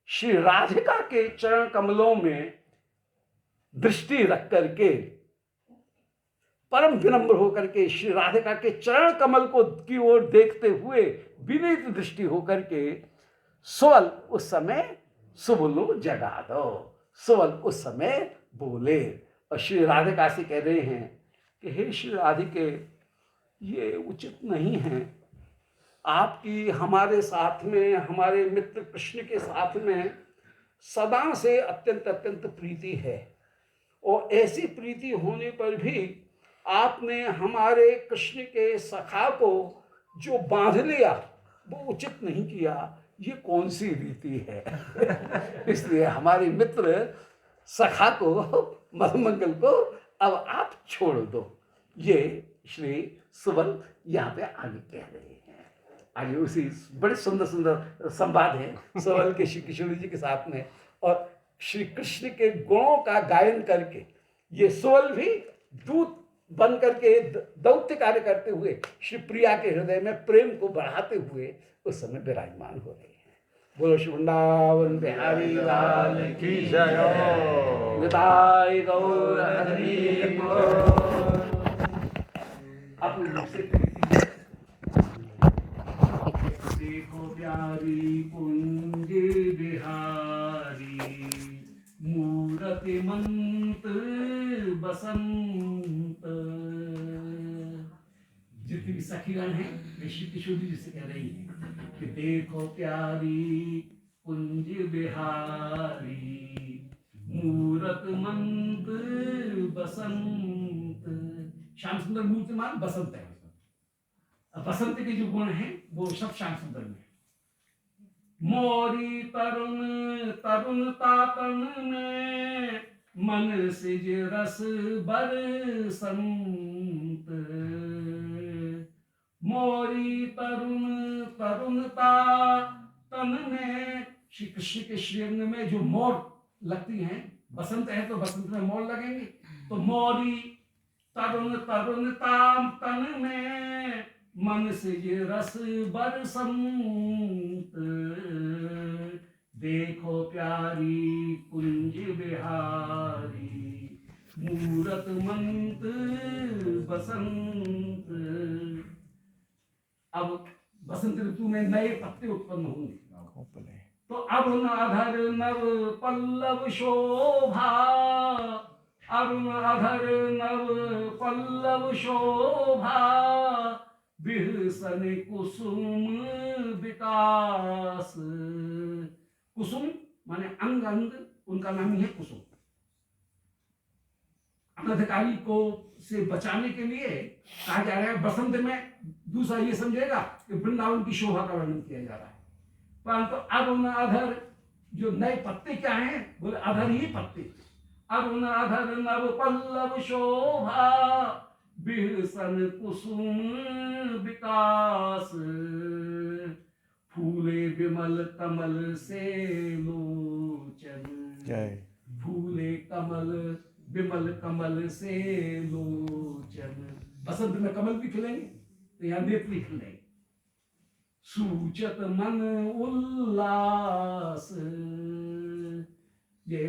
श्री राधिका के चरण कमलों में दृष्टि रख करके, परम विनम्र होकर के श्री राधिका के चरण कमल को की ओर देखते हुए विनीत दृष्टि होकर के सोवल उस समय सुबुलु जगा दो, सोवल उस समय बोले और श्री राधिका से कह रहे हैं कि हे श्री राधिके, ये उचित नहीं है आपकी हमारे साथ में, हमारे मित्र कृष्ण के साथ में सदा से अत्यंत अत्यंत प्रीति है, और ऐसी प्रीति होने पर भी आपने हमारे कृष्ण के सखा को जो बांध लिया वो उचित नहीं किया। ये कौन सी रीति है? इसलिए हमारे मित्र सखा को, मधुमंगल को अब आप छोड़ दो। ये श्री सुबल यहाँ पे आगे कह रहे हैं। आगे उसी बड़े सुंदर सुंदर संवाद है सुबल के श्री किशोर जी के साथ में, और श्री कृष्ण के गुणों का गायन करके ये सुबल भी दूत बन करके दौत्य कार्य करते हुए श्री प्रिया के हृदय में प्रेम को बढ़ाते हुए उस समय विराजमान हो रहे हैं। बोलो श्री वृंदावन बिहारी लाल की जय। निताय गौर हरि बोल। अपने रूप से देखो प्यारी कुंज बिहारी, मूरति मंत बसंत। जितनी भी सखीगण हैं वे श्री किशोर जी से कह रही हैं कि देखो प्यारी कुंज बिहारी, मूरत मंत बसंत। श्याम सुंदर मूर्तिमान बसंत है। बसंत के जो गुण हैं वो सब श्याम सुंदर में। मोरी तरुण तरुण तातन में, मन सिज रस बरसंत। मोरी तरुण तरुणता तन में, श्री कृष्ण के श्रीअंग में जो मोर लगती हैं, बसंत है तो बसंत में मोर लगेंगे, तो मोरी तरुण तरुणता तन में, मन से ये रस बरसंत। देखो प्यारी कुंज बिहारी, मूरत मंत बसंत। अब बसंत ऋतु में नए पत्ते उत्पन्न होंगे, तो अरुण अधर नव पल्लव शोभा, अरुण अधर नव पल्लव शोभा, बिहसन कुसुम विकास। कुसुम माने अंग अंग, उनका नाम ही है कुसुम। अनधिकारी को से बचाने के लिए कहा जा रहा है। बसंत में दूसरा ये समझेगा कि वृंदावन की शोभा का वर्णन किया जा रहा है, परंतु अरुण अधर जो नए पत्ते क्या हैं, बोले अधर ही पत्ते। अरुण अधर नव पल्लव शोभा, बिहसन कुसुम विकास। फूले विमल कमल से लोचन, जय। फूले कमल विमल कमल से लोचन। बसंत में कमल भी खिलेंगे तो यहाँ नेत्री खिलेंगे। सूचत मन उल्लास, ये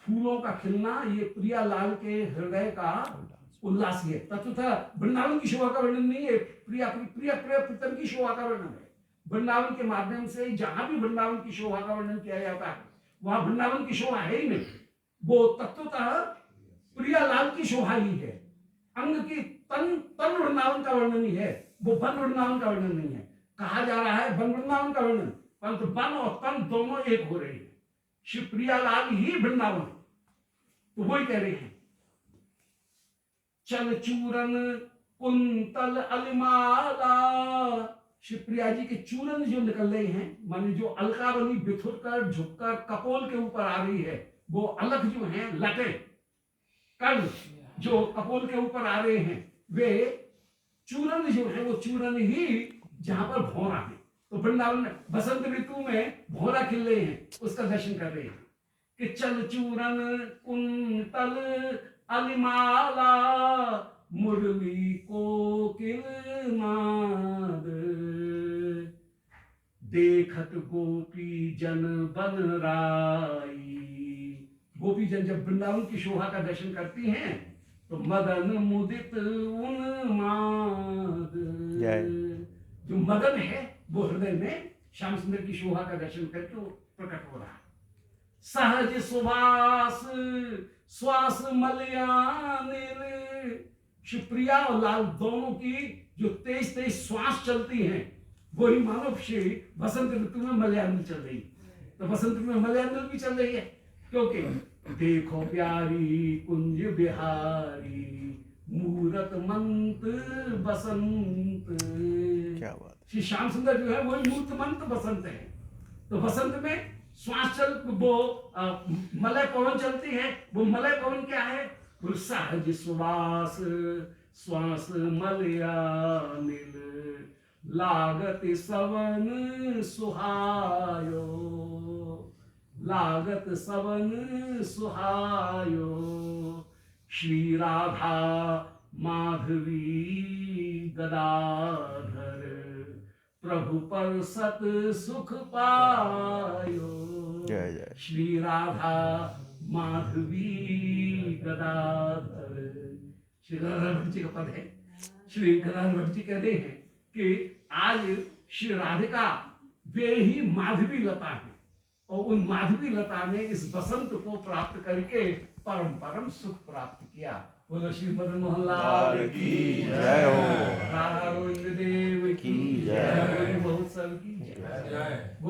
फूलों का खिलना ये प्रियालाल के हृदय का उल्लास है। तथा वृंदावन की शोभा का वर्णन नहीं है, प्रिया प्रिया प्रिय प्रीतम की शोभा का वर्णन है। वृंदावन के माध्यम से जहां भी वृंदावन की शोभा का वर्णन किया जाता है वहां वृंदावन की शोभा है ही नहीं, वो तत्वतः प्रियालाल की शोभा ही है। अंग की तन तन वृंदावन का वर्णन ही है, वो वन वृंदावन का वर्णन नहीं है। कहा जा रहा है वन वृंदावन का वर्णन, परंतु वन और तन दोनों एक हो रहे हैं। श्री प्रियालाल ही वृंदावन है, तो वही कह रहे हैं। चल चूरन कुंतल अलमाला, शिवप्रिया जी के चूरन जो निकल रहे हैं, माने जो अलकावली बिथुर कर झुककर कपोल के ऊपर आ रही है, वो अलग जो है लटे कर्ण जो कपोल के ऊपर आ रहे हैं, वे चूरन जो है वो चूरन ही जहां पर भौरा है। तो वृंदावन में बसंत ऋतु में भौरा खिल रहे हैं, उसका दर्शन कर रहे हैं कि चल चूरन कुंतल अलमाला, मुरली कोकिल नाद, देखत गोपी जन बन राई। गोपी जन जब वृंदावन की शोभा का दर्शन करती हैं तो मदन मुदित उन्माद, जो मदन है वो हृदय में श्याम सुंदर की शोभा का दर्शन करके वो प्रकट हो रहा है। सहज सुवास श्वास मलयानिल, शिवप्रिया और लाल दोनों की जो तेज तेज श्वास चलती हैं वही मानव श्री बसंत ऋतु में मलयानिल चल रही है। तो बसंत में मलयानिल भी चल रही है, क्योंकि देखो प्यारी कुंज बिहारी, मूरत मंत बसंत। क्या बात। श्री श्याम सुंदर जो है वही मूर्त मंत बसंत है। तो बसंत में श्वास चल वो मलय पवन चलती है, वो मलय पवन क्या है? वो सहज सुवास श्वास मलयानिल, लागत सवन सुहायो, लागत सवन सुहायो। श्री राधा माधवी गदाधर, प्रभु पर सत सुख पायो। जय जय। श्री राधा माधवी गदाधर। श्री गदाधर जी का पद है। श्री गदाधर जी कहते हैं कि आज श्री राधिका वे ही माधवी लता है, और उन माधवी लता ने इस बसंत को प्राप्त करके परम परम सुख प्राप्त किया। बोलो श्री मदन मोहन लाल की जय हो। राधा गोविंद देव की जय, बहुत सब की जय।